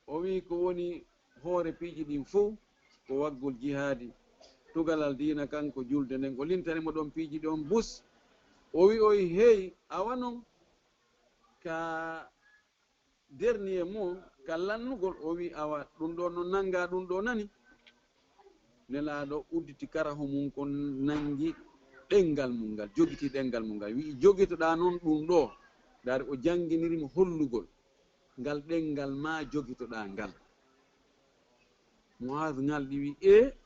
Speaker 2: o wi ko woni hoore piiji ɗin fof ko waggol jihaadi tugalal diina kanko julde nden o lintanimo ɗon piiji ɗon bus o wi oy hey awa noon ka dernier mot ka lannugol o wi awa ɗum ɗo no nanga ɗum ɗo nani nelaɗo udditi karaho mum ko nangi ɗengal mum ngal jogiti ɗengal mum ngal wi jogitoɗa noon ɗum ɗo dari o janginirimo hollugol ngal ɗengal ma jogitoɗa ngal Muaz ngalɗi wi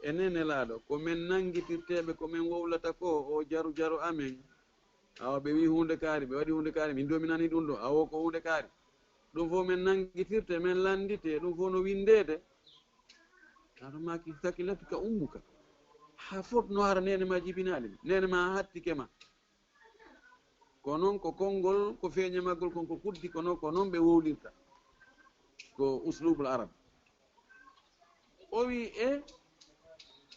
Speaker 2: ene nelaɗo komin nangitirteɓe komin wowlata ko o jaru amen awa ɓe wi hunde kaari ɓe waɗi hunde kaari min dominani ɗum ɗo awo ko hunde kaari ɗum fof min nangitirte min landite ɗum fof no windede aɗo maki sakilatu ka ummuka ha fof no hara nene ma jibinali nene ma hattike ma ko noon ko konngol ko feeñamaggol kon ko kuddi ko noon ɓe wowlirta ko uslubul arab o wi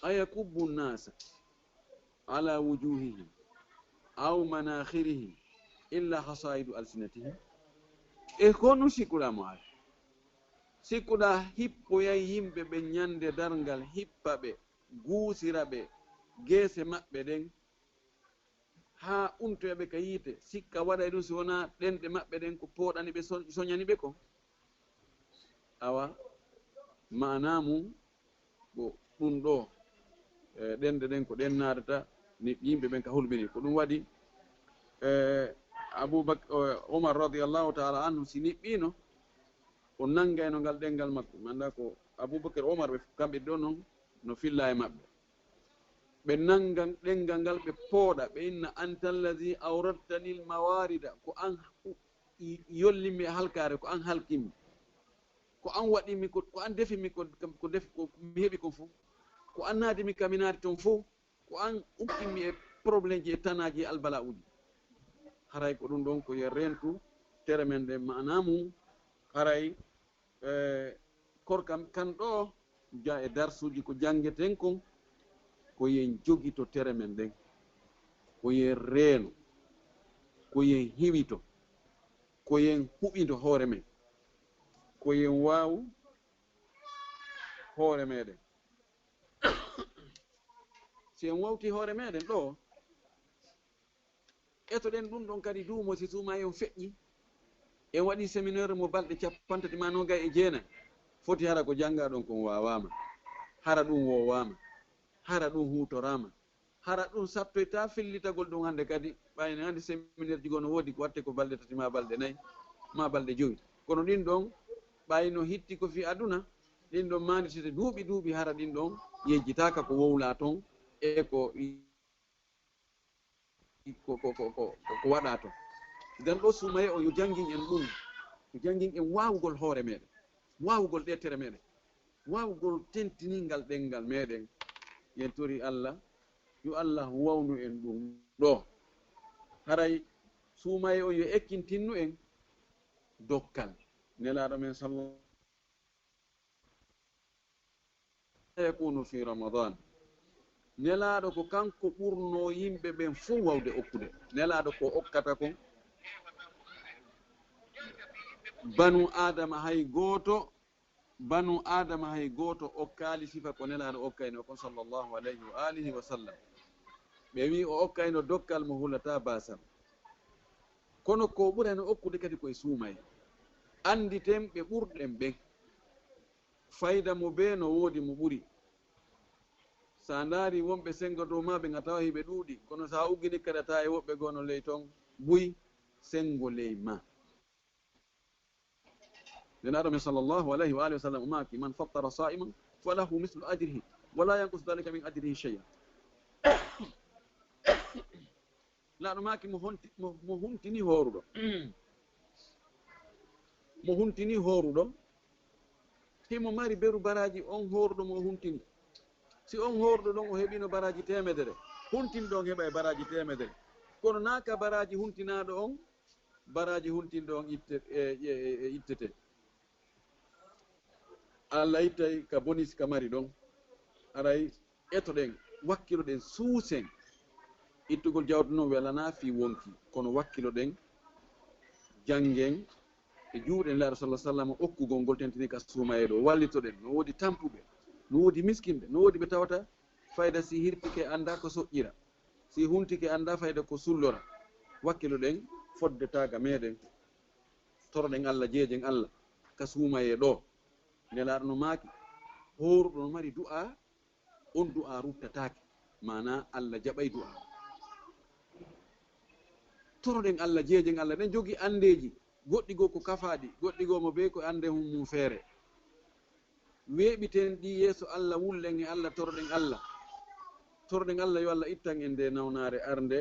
Speaker 2: ayakubbu nnasa ala wujuhihim aw manakhirihim illa hasaidu alsinatihim ko no sikkuɗa mo ala sikkuɗa hippoyay yimɓe ɓe ñande darngal hippa ɓe guusira ɓe geese maɓɓe ɗen ha untoyaɓe ka yiite sikka waɗay ɗum so wona ɗenɗe maɓɓe ɗen ko pooɗani ɓe soñani ɓe ko awa mana mum ko ɗum ɗo ɗenɗe ɗen ko ɗen naadata ni yimɓe ɓen ka hulɓini ko ɗum waɗi aboubacre omar radiallahu taala anhu si niɓɓino o nanngayno ngal ɗengal makko mi annda ko aboubacre omar ɓe kamɓe ɗo noon no filla e maɓɓe ɓe nangan ɗengal ngal ɓe pooɗa ɓe inna anta allahi awrattani l mawarida ko an yollinmi e halkare ko an halkinmi ko an waɗimi ko an defimi ko defi ko mi heeɓi kon fof ko an naadimi kami naati toon fof ko an ukkinmi e probléme ji e tanaji e albala uji haray ko ɗum ɗon ko yen rentu tere men nde mana mum haray korkam kan ɗo ja e darsuji ko janngeten kon ko yen jogi to tere men nden ko yen reeno ko yen hiwito ko yen huɓindo hoore men ko yen waawu hoore meɗen si en wawti hoore meɗen ɗo etoɗen ɗum ɗon kadi duumo si tuma en feƴƴi en waɗi séminaire mo balɗe 39 foti hara ko jannga ɗon kon wawama hara ɗum wowama hara ɗum hutorama hara ɗum sattoyta fellitagol ɗum hannde kadi ɓayne hannde séminaire ji gono woodi ko watte ko balɗe 3 ma balɗe 4 ma balɗe 5 kono ɗin ɗon ɓayno hitti ko fi aduna ɗin ɗon manditete duuɓi hara ɗin ɗon yejjitaka ko wowla toon e ko waɗa toon nden ɗo sumaye o yo janngin en ɗum yo janngin en waawugol hoore meɗen waawugol ɗetere meɗen waawugol tentiningal ɗengal meɗen yen tori Allah yo Allah wawnu en ɗum ɗo haray sumaye o yo ekkintinnu en dokkal nelaɗo men sallallahu yakunu fi ramadan nelaɗo ko kanko ɓurno yimɓe ɓen fof wawde okkude nelaɗo ko okkata kon banu adama hay gooto okkali sifa ko nelaɗo okkayno kon sallllahu alayhi wa alihi wa sallam ɓe wi o okkayno dokkal mo hulata basam kono ko ɓurano okkude kadi koye suumay anditen ɓe ɓurɗen ɓen fayda mo be no woodi mo ɓuri sa ndaari wonɓe sengo dow ma ɓe ga tawa hiɓe ɗuuɗi kono sa uggini kadata e woɓɓe gono ley toon buy sengo ley ma nenaɗo men sallllahu alayhi wa alihi wa sallam umaki man fattara sa'iman falahu mislu ajrihi wala yankus dalika min ajrihi cheya laɗo maki mo huntini horuɗo himo mari beru baraji on horuɗo mo huntini si on horuɗo ɗon o heeɓino baraji 100 huntini ɗon heɓa e baraji 100 kono naka baraji huntinaɗo on baraji huntinɗo on ittete Allah ittay ka bonis ka mari ɗon aray etoɗen wakkiloɗen suusen ittugol jawdi noon welana fi wonki kono wakkiloɗen janggen e juuɗen laaɗo sallah sallam okkugol ngol tentini ka suumaye ɗo wallitoɗen no woodi tampuɓe no woodi miskinɓe no woodi ɓe tawata fayda si hirtike anda ko soƴƴira si huntike anda fayda ko sullora wakkiloɗen foddetaga meɗen toroɗen Allah jeejen Allah ka suumaye ɗo nelaɗo no maaki horuɗo no mari du'a on du'a ruttatake mana Allah jaɓay du'a toroɗen Allah jeejen Allah ɗen jogi andeji goɗɗi goo ko kafaɗi goɗɗi goo mo be ko ande mum feere weeɓiten ɗi yeeso Allah wullen e Allah toroɗen Allah yo Allah ittan en nde nawnare arnde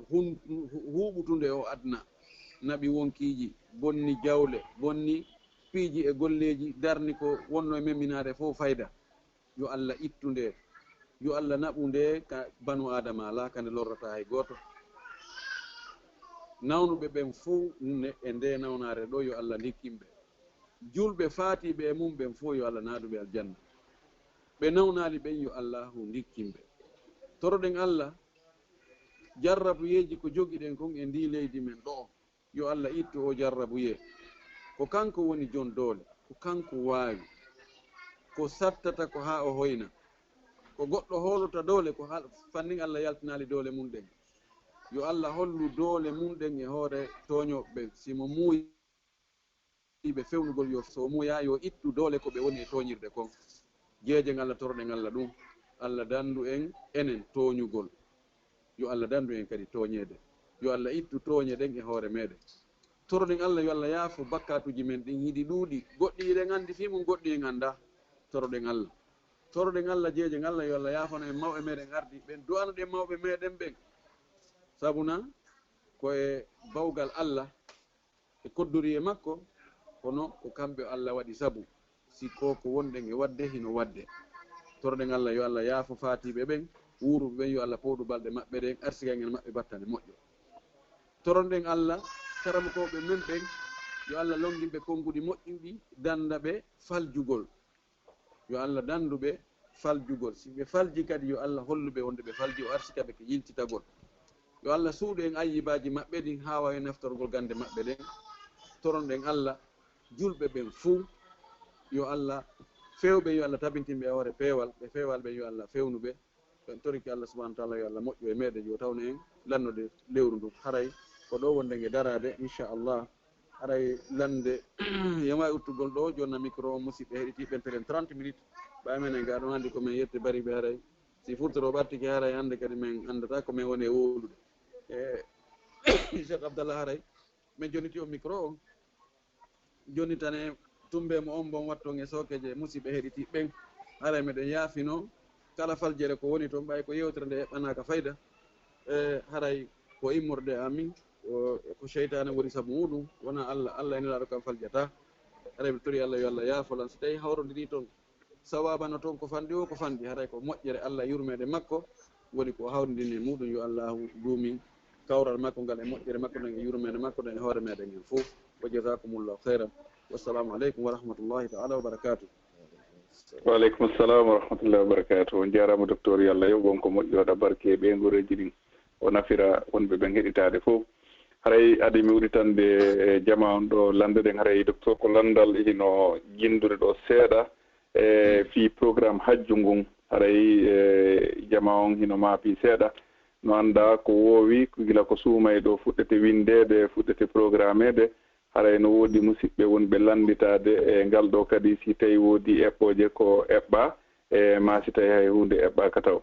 Speaker 2: huɓutunde o adna naɓi wonkiji bonni jawle bonni piiji e golleji darni ko wonno e memminade fof fayda yo Allah ittunde yo Allah naɓu nde ka banu adama ala kande lorrata hay goto nawnuɓe ɓen fof e nde nawnare ɗo yo Allah likkimɓe julɓe faatiɓe e mum ɓen fof yo Allah naaduɓe aljanna ɓe nawnali ɓen yo Allahu likkimɓe toroɗen Allah jarrabuyeji ko jogiɗen kon e ndi leydi men ɗo yo Allah ittu o jarrabuye ko kanko woni jon doole ko kanko waawi ko sattata ko ha o hoyna ko goɗɗo holota doole ko fannin Allah yaltinali doole mum ɗen yo Allah hollu doole mum ɗen e hoore toñoɓe simo muuyiɓe fewnugol yo so muuya yo ittu doole ko ɓe woni e toñirde kon jeejen Allah toroɗen Allah ɗum Allah dandu en enen toñugol yo Allah dandu en kadi toñede yo Allah ittu toñe ɗen e hoore meɗen toroɗen Allah yo Allah yaafo bakkatuji men ɗin yiɗi ɗuuɗi goɗɗi iɗen andi fimum goɗɗi en anda toroɗen Allah toroɗen Allah jeeje Allah yo Allah yaafano en mawɓe meɗen ardi ɓen du'anoɗen mawɓe meɗen ɓen sabuna koye bawgal Allah e koddori e makko kono ko kamɓe Allah waɗi sabu si ko wonɗen e wadde hino wadde toroɗen Allah yo Allah yaafo faatiɓe ɓen wuuruɓe ɓen yo Allah powɗu balɗe maɓɓe ɗen arsigan en maɓɓe battane moƴƴo toronɗen Allah karamokoɓe men ɓen yo Allah longimɓe konngudi moƴƴuɗi danda ɓe faljugol yo Allah danduɓe faljugol si ɓe falji kadi yo Allah holluɓe wonde ɓe falji o arsikaɓe ko yiltitagol yo Allah suuɗu en ayyibaji maɓɓe ɗin ha wawi naftorgol gande maɓɓe ɗen toronɗen Allah julɓe ɓen fuu yo Allah fewɓe yo Allah tabintinɓe e hoore peewal ɓe feewal ɓe yo Allah fewnuɓe ɓen toriki Allah subahana taala yo Allah moƴƴu e meɗen yo tawno en lannode lewru ndu haray ko ɗo wonde e darade inchallah haray lande yama uttugol ɗo jonna micro o musidɓe heɗitiɓen peren 30 minutes ɓawi men e ga ɗon hannde komin yette bari ɓe haray si furtoro ɓartiki haray hannde kadi min andata komin woni e wolude e cheikh abdallah haray min joniti o micro o joni tan e tumbe mo on bon watton e sokeje musidɓe heɗitiɓe ɓen haray meɗen yaafino kala faljere ko woni toon ɓay ko yewtere nde heɓɓanaka fayda e haray ko immorde amin ko cheytane woni sabu muɗum wona Allah e nelaɗo kam faljata haray mi tori Allah yo Allah yaafolan so tawi hawrodiri toon sawabano toon ko fanɗi o ko fanɗi haray ko moƴƴere Allah yurmede makko woni ko hawridini e muɗum yo Allahu duumi kawral makko ngal e moƴƴere makko ɗen e yurmede makko ɗen e hoore meɗen en fof wa jasakumullahu khairan wassalamu aleykum wa rahmatullahi taala wa barakatuh.
Speaker 1: Waaleykum assalam wa rahmatullahi wa barakatuh. On jarama docteur yo Allah yoɓon ko moƴƴi waɗa barke ɓeygoreji ɗin o nafira wonɓe ɓen heɗitade fof haray adi mi wuɗitande e jama on ɗo landeɗen haray docteur ko landal hino jindude ɗo seeɗa e fi programme hajju ngun haray jama on hino maapi seeɗa no anda ko woowi gila ko suumay ɗo fuɗɗete windede fuɗɗete programmede haray no woodi musidɓe wonɓe landitade e ngal ɗo kadi si tawi woodi eɓɓoje ko eɓɓa e ma si tawi hay hunde eɓɓaka taw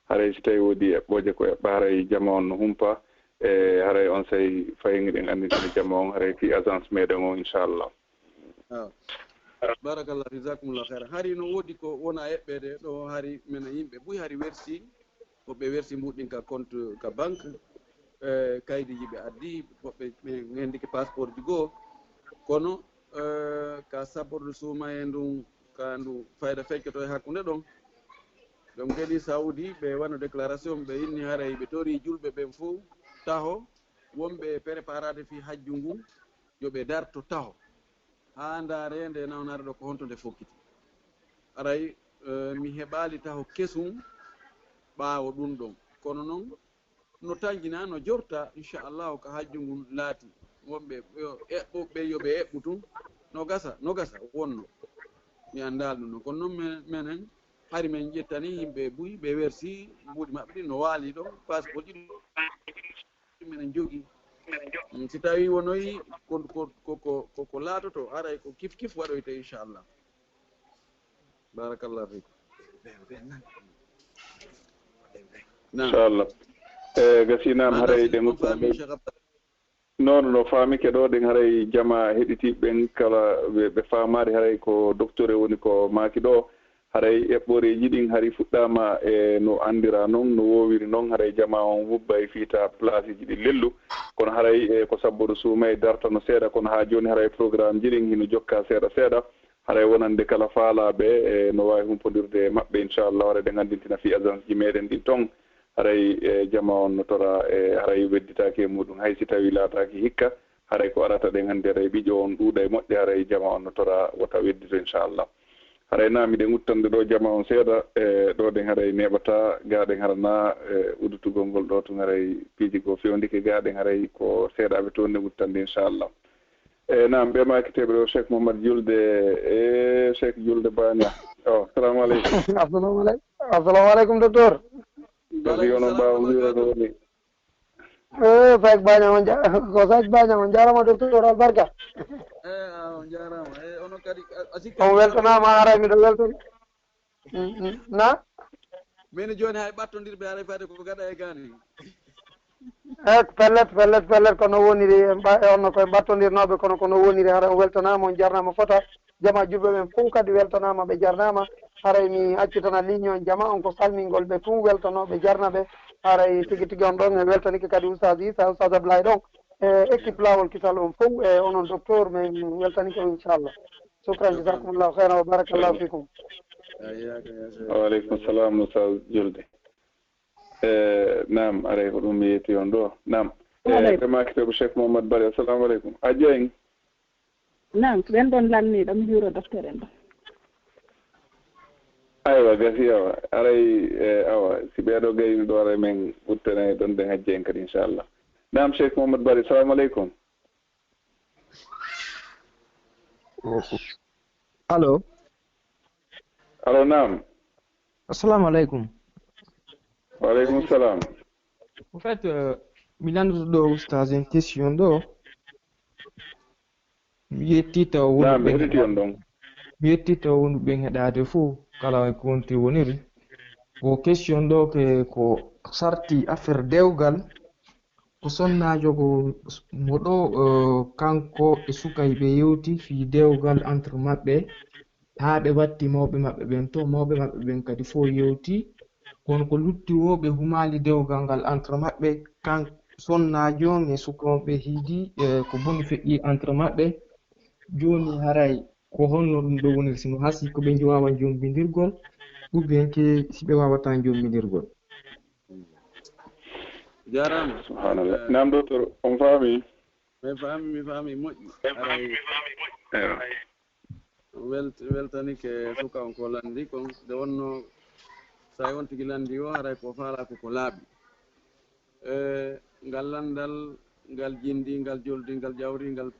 Speaker 1: haray si tawi woodi eɓɓoje ko eɓɓa haray jama on no humpa e haray on say fayingiɗen anditene jama on haray fi agence meɗen o inchallah.
Speaker 2: Barakallah jazakumullah khairan hari no woodi ko wona eɓɓede ɗo hari mena yimɓe ɓuyi hari wersi woɓɓe wersi mbuɗin ka compte ka banque kaydiji ɓe addi woɓɓe ɓe gendiki passeport ji goo kono ka sabordu suuma e ndun ka ndu fayda feccoto e hakkunde ɗon ɗum kadi saudi ɓe wano déclaration ɓe inni haray ɓe tori julɓe ɓen fof taho wonɓe préparade fi hajju ngun yoɓe darto taho ha ndaare nde nawnare ɗo ko honto nde fokkiti aray mi heɓali taho kesum ɓaawo ɗum ɗon kono noon no tanjina no jorta inchallahu ko hajju ngun laati wonɓe eɓɓoɓe yoɓe eɓɓu tun no gasa wonno mi andal ɗum noon kono noon menen hari men ƴettani yimɓe buy ɓe wersi mbuuɗi maɓɓe ɗi no waali ɗo passeport ji minen jogii si tawi wonoyi ko laatoto aray ko kif kif waɗoyte inchallah barakallah fikum
Speaker 1: inchallah gasinam haray ɗe noon no faamike ɗo ɗen haray jama heɗitiɓɓen kala ɓe faamade haray ko docteur woni ko maaki ɗo haray eɓɓoreji ɗin hari fuɗɗama e no andira noon no wowiri noon haray jama on wubba e fiita place ji ɗi lellu kono haray ko sabboto suuma e dartano seeɗa kono ha joni haray programme ji ɗin hino jokka seeɗa seeɗa haray wonande kala faalaɓe e no wawi humpodirde maɓɓe inchallah haray ɗe gandintina fi agence ji meɗen ɗin ton haray jama on no tora e haray wedditaki e muɗum hay si tawi laataki hikka haray ko arata ɗen hannde haray ɓiƴo on ɗuuɗa e moƴƴe haray jama on no tora wota weddito inchallah haray na miɗen uttande ɗo jama on seeɗa e ɗo ɗen haray neɓata gaɗen harana uddutugol ngol ɗo tun haray piiji go fewndike gaɗen haray ko seeɗaɓe toon ne uttande inchallah e nam ɓe makiteɓe ɗo cheikh mouhamad julde e cheikh julde bagna o salamu aleykum
Speaker 3: assalamu aleykum docteur
Speaker 1: gasi onon mbawa wira ko woni
Speaker 3: Faye Bañama ko Sadio Bañama jarama docteur albarka
Speaker 2: on jarama e onon kadi
Speaker 3: on weltanama haray miɗo weltoni na
Speaker 2: min joni hay ɓattodirɓe haray fayde ko gaɗa e gani
Speaker 3: pellet kono woniri onno koye battodirnoɓe kono woniri hara o weltanama on jarnama fota jama julɓe ɓen fof kadi weltanama ɓe jarnama haray mi accitana ligne on jama on ko salmingol ɓe tun weltanoɓe jarnaɓe haray tigui tigui on ɗon e weltanike kadi oustaz Issa oustaz Abdoulaye ɗon e équipe lawol kisal on fof e onon docteur min weltanike o inchallah shukran jasakumllahu khairan wa barakallahu fikum.
Speaker 1: waaleykum salam oustaz julde nam aray ko ɗum mi yetti on ɗo nam ɓe makiteɓe Cheikh Mouhamadou Bari assalamu aleykum a ƴeeŋ
Speaker 4: nam ɓen ɗon lanniɗo mi juuro docteur en ɗo
Speaker 1: aywa gasi awa aray awa si ɓeeɗo gayni ɗo aray men ɓuttene ɗon den hajji en kadi inchallah nam Cheikh Mouhamadou Bari assalamu aleykum
Speaker 5: allo
Speaker 1: nam
Speaker 5: assalamu aleykum
Speaker 1: waaleykum salam
Speaker 5: en fait mi landuto ɗo oustage en question ɗo mi yettita mi yettita wonduɓen heɗade fof kala ko wonti woniri ko question ɗo ke ko sarti affaire dewgal ko sonnajo ko mo ɗo kanko e sukayɓe yewti fi dewgal entre maɓɓe haa ɓe watti mawɓe maɓɓe ɓen to mawɓe maɓɓe ɓen kadi fof yewti kono ko lutti woɓe humali dewgal ngal entre maɓɓe kan sonnajo e sukaɓe hiidi ko boni feƴƴi entre maɓɓe joni haray ko honno ɗum ɗo woniri sino hasi ko ɓe wawa jombidirgol ou bien ke si ɓe wawata jombidirgol
Speaker 2: jarama
Speaker 1: subhanallah nam docteur on faami
Speaker 2: mi faami moƴƴi aray weltanike suka on ko landi kon nde wonno sa on tigi landi o haray ko faala ko laaɓi ngal landal ngal jindi ngal joldi ngal jawri ngal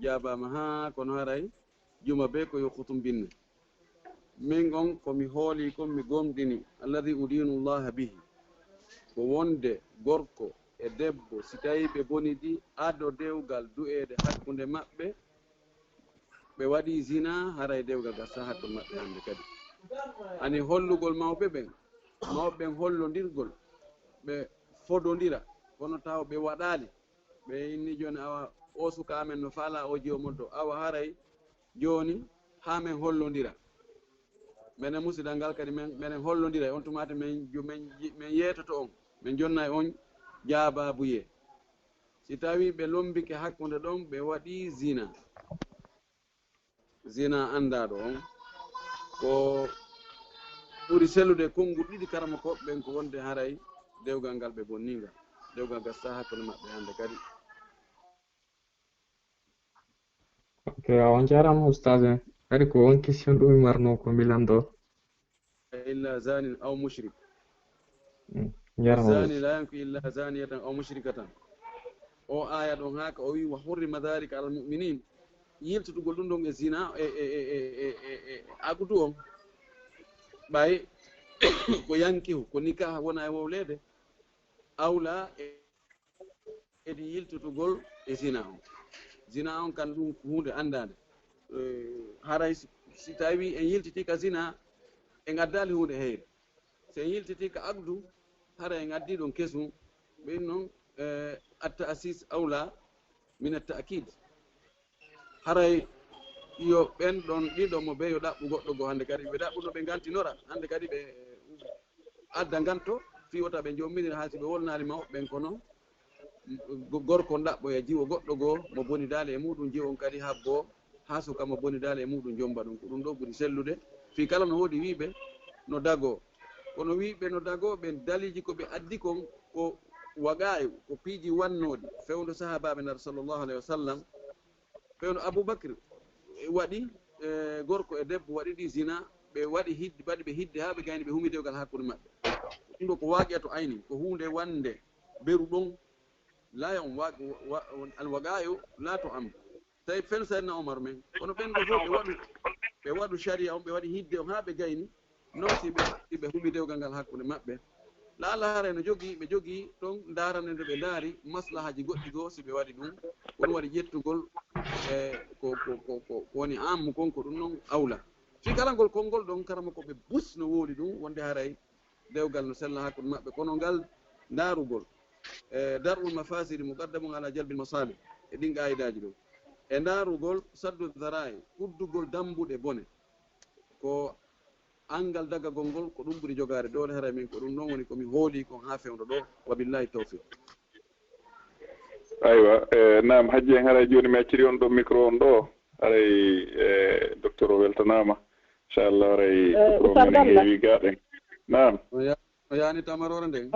Speaker 2: jaabama ha kono haray juma be ko yokkutum binne min on komi hooli kon mi gomɗini alladi udinu llaha bihi ko wonde gorko e debbo si tawi ɓe boni ɗi addo dewgal du'ede hakkunde maɓɓe ɓe waɗi zina haray dewgal gasta hakkunde maɓɓe hande kadi ani hollugol mawɓe ɓen hollondirgol ɓe fododira kono taw ɓe waɗali ɓe inni joni awa o suka amen no faala o jomoddo awa haray joni ha men hollodira menen musidal ngal kadi menen hollodira on tumata men yetoto on min jonna on jaababuye si tawi ɓe lombike hakkunde ɗon ɓe waɗi zina andaɗo on ko ɓuri sellude konngol ɗiɗi karama koɓe ɓen ko wonde haray dewgal ngal ɓe bonningal dewgal gasta hakkunde maɓɓe hande kadi
Speaker 5: ok on jarama oustage kadi ko on question ɗum mi marno ko milando
Speaker 2: illa zanin aw mushrik
Speaker 5: jarama
Speaker 2: zani la yanki illa zaniyatan aw mushrikatan o aya ɗon haka o wi wa hurrima dhalika ala almuminin yiltotugol ɗum ɗon e zina e agudu on ɓay ko yankihu ko nikaha wona e wowlede awla edi yiltotugol e zina on kan ɗum hunde andade haray si tawi en yiltiti ka zina en addali hunde heyre so en yiltiti ka agdu hara en addi ɗon kesum ɓen noon at-ta'sis awla min at-ta'kid haray yo ɓen ɗon ɗiɗo mo ɓe yo ɗaɓɓu goɗɗo goo hande kadi ɓe ɗaɓɓuno ɓe gantinora hande kadi ɓe adda ganto fi wota ɓe jommidira ha si ɓe wolnali mawɓe ɓen kono gorko ɗaɓɓo e jiwo goɗɗo goo mo boni dale e muɗum jiwon kadi habbo ha suka mo boni dale e muɗum jomba ɗum ko ɗum ɗo ɓuri sellude fi kala no woodi wiɓe no dago kono wiɓe no dago ɓe daliji ko ɓe addi kon ko waga ko piiji wannoɗi fewdo sahabaɓe nar sallllahu alayhi wa sallam fewno aboubacre waɗi gorko e debbo waɗi ɗi zina ɓe waɗi hidde baɗi ɓe hidde ha ɓe gayni ɓe humi dewgal hakkude maɓɓe ɗum ɗo ko waaqiya to ayni ko hunde wande beru ɗon la on alwagayo la to am tawi fen saydna omar men kono ɓen ɗo fof ɓe waɗu sharia on ɓe waɗi hidde on ha ɓe gayni non si ɓe humi dewgal ngal hakkude maɓɓe laala hara no jogii ɓe jogii ɗon daarande nde ɓe ndaari maslahaji goɗɗi goo si ɓe waɗi ɗum won waɗi ƴettugol ko woni ammu kon ko ɗum noon awla fi kala ngol konngol ɗon karama ko ɓe bus no woodi ɗum wonde haray dewgal no sella hakkude maɓɓe kono ngal ndaarugol dar'ul mafasidi muqaddamun ala jalbil masalih e ɗin qa'idaji ɗo e ndarugol saddu dharai uddugol dambuɗe bone ko angal dagagol ngol ko ɗum ɓuri jogade ɗo hara min ko ɗum noon woni komi hooli kon ha fewdo ɗo wabillahi tawfiq.
Speaker 1: aywa naam hajji en haray joni mi acciri on ɗo micro on ɗo haray docteur o weltanama inchallah haray minen heewi gaɗen naam
Speaker 2: o yani tamarore nden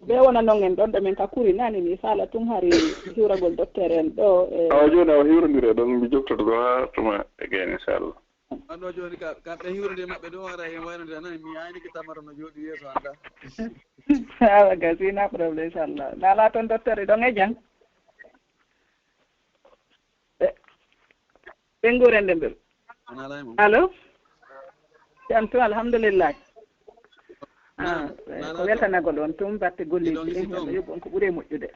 Speaker 4: ɓe wona noon en ɗon ɗo min ka kuri nani mi faala tun hari hiwragol docteur en ɗo
Speaker 1: awa joni awa hiwrodire ɗon mi joktoto ɗo ha tuma again inchallah
Speaker 2: anɗo joni kamɓe hiwrode maɓɓe ɗo ara en waynode nani mi ayniki tamaro no jooɗi yeeso anda
Speaker 4: awa gasina probléme inchallah nala toon docteur ɗon e jang ɓe ngurende mbel allo jam tun alhamdulillah ko weltanago ɗon tum batte golleji ɗin heɓa yoɓon ko ɓuuri moƴƴude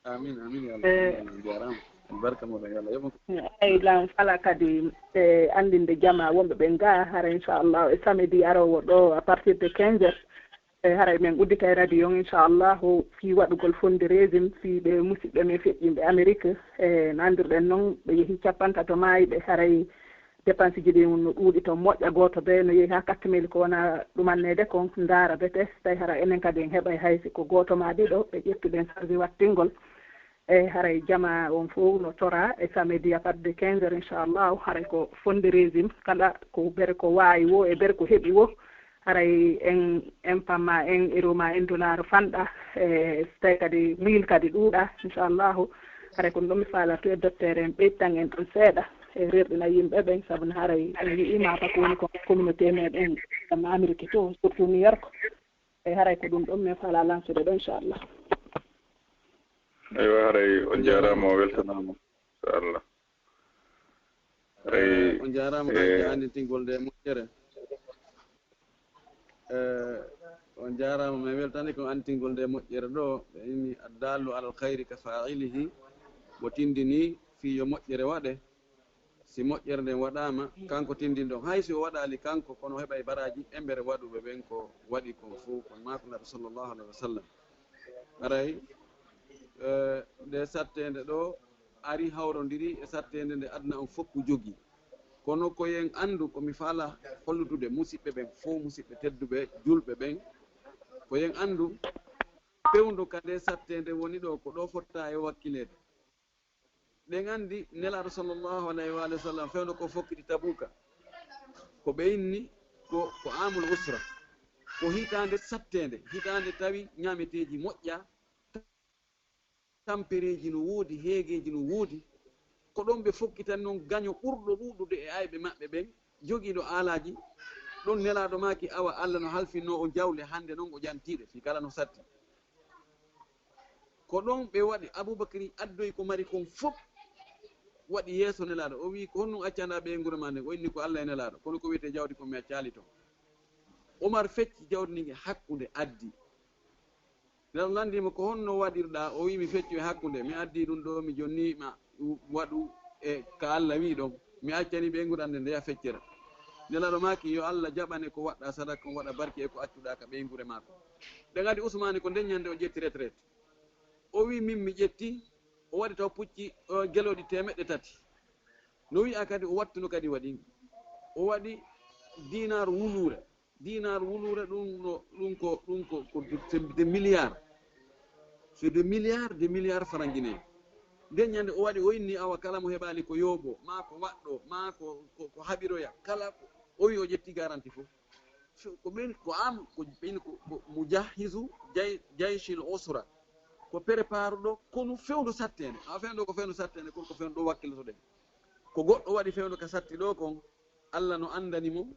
Speaker 2: amin amin yallah jarama barka moɗon yallah yoɓon
Speaker 4: eyi lan fala kadi e andinde jama wonɓe ɓe ga hara inchallah e samedi arowo ɗo à partir de 15 heures e haray min uddita e radio on inchallahu fi waɗugol fonde régime fi ɓe musidɓe men feƴƴimɓe amérique e no andirɗen noon ɓe yeehi capantato maayi ɓe haray dépense ji ɗi no ɗuuɗi to moƴƴa gooto ɓe no yeehi ha 4 000 ko wona ɗumannede kon ndaara bete tawi hara enen kadi en heɓay haysi ko gooto ma ɗiɗo ɓe ƴettuɗen charge wattingol e haray jama on fof no tora e samedi à partir de 15 heures inchallahu haray ko fonde régime kala ko bere ko waawi wo e bere ko heɓi wo haray en pamma en euro ma en dollar fanɗa e so tawi kadi 1000 kadi ɗuuɗa inchallahu haray kono ɗum mi faalatu e docteur en ɓeytan en ɗon seeɗa e rerɗina yimɓe ɓen sabu no haray en yiima pa ko woni ko communauté meɗen ɗam amérique to surtout new york e haray ko ɗum ɗon min faala lancude ɗo inchallah
Speaker 1: aywa haray on jarama o weltanama inchallah haray
Speaker 2: on jarama e andintingol nde moƴƴere on jarama mi weltani ko andintingol nde moƴƴere ɗo ɓe inni addallu alal khayri ka fa'ilihi mo tindini fiyo moƴƴere waɗe si moƴƴere nden waɗama kanko tindin ɗon hay si o waɗali kanko kono heɓa e baraji embere waɗuɓe ɓen ko waɗi kon fof kono mako nabi sallllahu alayhi wa sallam aray nde sattede ɗo ari hawrodiri e sattede nde aduna on foppu jogui kono koyen andu komi faala hollutude musidɓe ɓen fof musidɓe tedduɓe julɓe ɓen koyen andu pewndu ka nde sattede woni ɗo ko ɗo fotta e wakkilede ɗen andi nelaɗo sallllahu alayhi wa sallam fewno ko fokkiti tabuka ko ɓeyinni ko amul usra ko hitande sattede hitande tawi ñameteji moƴƴa tampereji no woodi heegeji no woodi ko ɗon ɓe fokkitan noon gaño ɓurɗo ɗuɗude e ayɓe maɓɓe ɓen jogiiɗo aalaji ɗon nelaɗo maki awa allah no halfinno o jawle hande noon o ƴantiɗe fi kala no satti ko ɗon ɓe waɗi aboubacry addoyi ko mari kon fof waɗi yeeso nelaɗo o wi ko honno accanda ɓe ngure ma nde o inni ko allah e nelaɗo kono ko wiyete jawdi ko mi accali to Omar fecci jawdi ndi hakkude addi nelaɗo landimo ko honno waɗirɗa o wi mi fecci e hakkude mi addi ɗum ɗo mi jonnima waɗu e ko allah wi ɗon mi accani ɓe ngurande ndeya feccere nelaɗo maki yo allah jaɓane ko waɗɗa sadaka on waɗa barke e ko accuɗa ka ɓe ngure mako ɗe gadi Ousmane ko ndeññande o ƴetti retraite o wi min mi ƴetti o waɗi taw pucci geloɗi 300 no wiya kadi o wattuno kadi waɗi o waɗi dinar wulure ɗum ko de milliard c'est de milliards franc guinéen nden ñande o waɗi o inni awa kala mo heɓali ko yooɓo ma ko waɗɗo ma ko haɓiroya kala o wi o ƴetti garanti fof ko ɓen ko am ko ɓen ko mujahisu jayshil usra ko prépare ɗo kono fewndo sattede a fewndo ko fewndo sattede kono ko fewndo ɗo wakkilloto ɗen ko goɗɗo waɗi fewndo ka satti ɗo kon allah no andani mo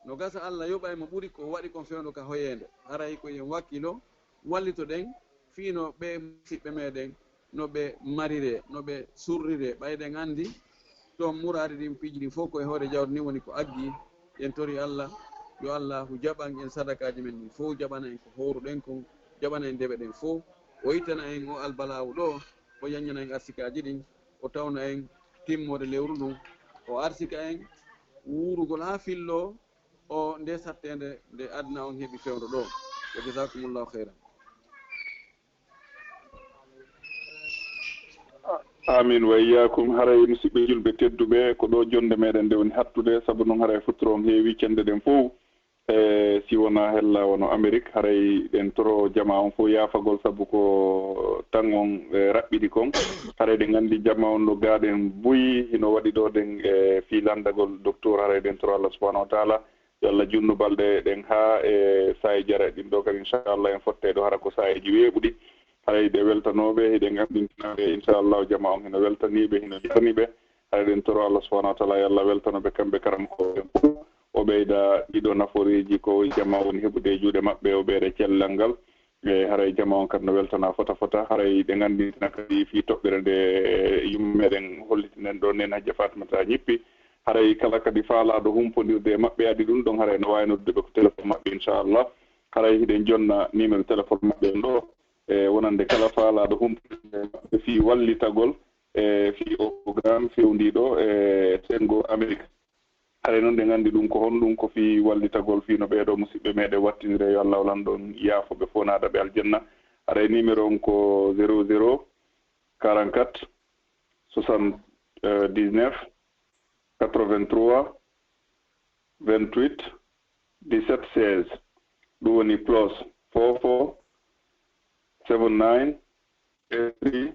Speaker 2: no gasa allah yoɓay mo ɓuri ko waɗi kon fewndo ka hoyende haray ko yen wakkilo wallito ɗen fiino ɓe musidɓe meɗen no ɓe marire no ɓe surrire ɓayɗen andi toon murade ɗin piiji ɗin fof koye hoore jawdi ni woni ko aggi yen tori allah yo allahu jaɓan en sadakaji men ɗin fof jaɓana en ko howruɗen kon jaɓana en ndeɓe ɗen fof o ittana en o albalawu ɗo o yañana en arsikaji ɗin o tawna en timmode lewru ɗum o arsika en wurugol ha fillo o nde sattede nde aduna on heeɓi fewdo ɗo وجزاكم الله خيرا.
Speaker 1: amin wa iyyakum. haray musidɓe julɓe tedduɓe ko ɗo jonde meɗen nde woni hattude sabu noon haray futuro heewi cende ɗen fof si wona hella wono Amérique haray ɗen toro jama on fof yaafagol sabu ko tan on raɓɓiɗi kon haray ɗen nganndi jama on no gaaɗen buyi hino waɗi ɗo ɗen fi landagol docteur haray ɗen toro Allah subahanahu wa taala yo Allah junnu balɗe ɗen haa saahi jara ɗin ɗo kadi inchallah en fotte ɗo hara ko sahiji weeɓuɗi haray ɗe weltanoɓe hiɗen gandintinaɓe inchallahu jama on hino weltaniɓe hino jitaniɓe haray ɗen toro Allah subahanahu wa taala yo Allah weltanoɓe kamɓe karankoɓe fof o ɓeyda ɗiɗo naforiji ko jama woni heɓude e juuɗe maɓɓe o ɓeyda cellal ngal e haray jama on kadi no weltana fota fota haray ɗe gandintina kadi fi toɓɓere nde yumma meɗen hollitinen ɗo nen hajja fatimata ñippi haray kala kadi faalaɗo humpodirde e maɓɓe adi ɗum ɗon haray no wawi noddude ɓe ko téléphone maɓɓe inchallah haray hiɗen jonna numéro téléphone maɓɓe en ɗo e wonande kala faalaɗo humpodirde maɓɓe fi wallitagol e fi o programme fewdiɗo e sengo Amérique haray noon ɗe nganndi ɗum ko honɗum ko fi wallitagol fi no ɓeeɗo musidɓe meɗen wattinire yo Allah walan ɗon yaafoɓe fof naada ɓe aljanna haray numéro on ko 00 44 79 83 28 17 16 ɗum woni plus 44 79 83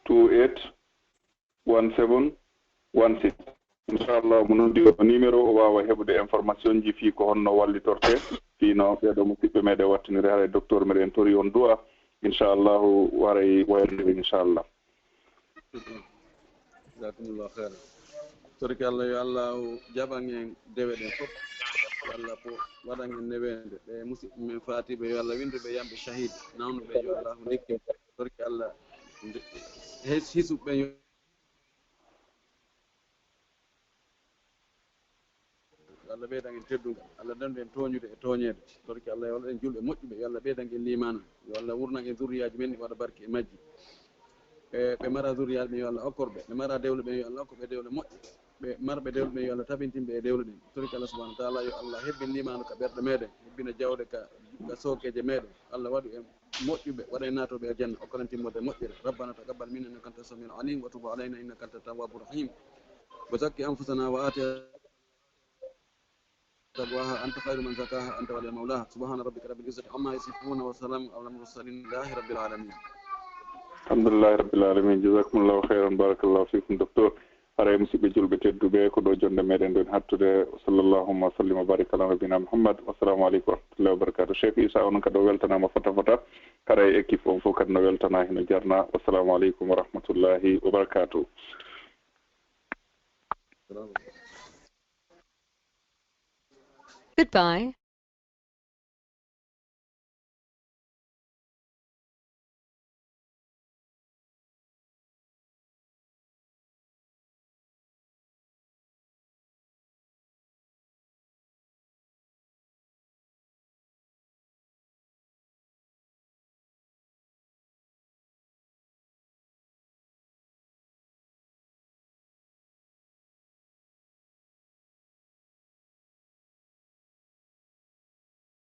Speaker 1: 28 17 16 inchallah mo noddi o numéro o wawa heɓude information ji fi ko honno wallitorte fino ɓeɗo musidɓe meɗen wattinire haray docteur meɗen tori on du'a inchallahu waray wayrede inchallah.
Speaker 2: jazakumullahu khairan. torki Allah yo Allah jaɓan en dewe ɗen fof yo Allah ko waɗan en newende ɓe musidɓe men fatiɓe yo Allah winduɓe yamɓe shahide nawnuɓe yo Allah likki torki Allah hisuɓe Allah ɓeydan en teddugal Allah dandu en tooñude e tooñede torki Allah yo waɗan julɓe moƴƴuɓe yo Allah ɓeydan en limana yo Allah wurnan en zuriyaji men waɗa barke e majji ɓe mara zuriyaji ɓen yo Allah okkorɓe ɓe mara dewle ɓen yo Allah okkorɓe dewle moƴƴe ɓe marɓe dewle ɓen yo Allah tabintinɓe e dewle ɗen torki Allah subahanahu wa taala yo Allah hebbin limanu ka ɓerɗe meɗen hebbina jawde ka sookeje meɗen Allah waɗu en moƴƴuɓe waɗa en natoɓe e janna okkoren timmode moƴƴere rabbana taqabbal minna innaka anta samiul alim wa tub alayna innaka anta tawwabur rahim wa zakki anfusana wa ati تقواها أنت خير من زكاها أنت ولي مولاها سبحان ربك رب العزة عما يصفون وسلام على المرسلين لله رب العالمين.
Speaker 1: الحمد لله رب العالمين. جزاكم الله خيرا. بارك الله فيكم دكتور. haray musidɓe julɓe tedduɓe ko ɗo jonde meɗen ɗon hattude salllahuma sallim wa barik ala nabina mouhammad wassalamu aleykum warahmatullahi wabarakatuh. cheikh isa onon kadi o weltanama fota fota haray équipe on fof kadi no weltana hino jarna. wassalamu aleykum warahmatullahi wabarakatuh.
Speaker 6: Goodbye.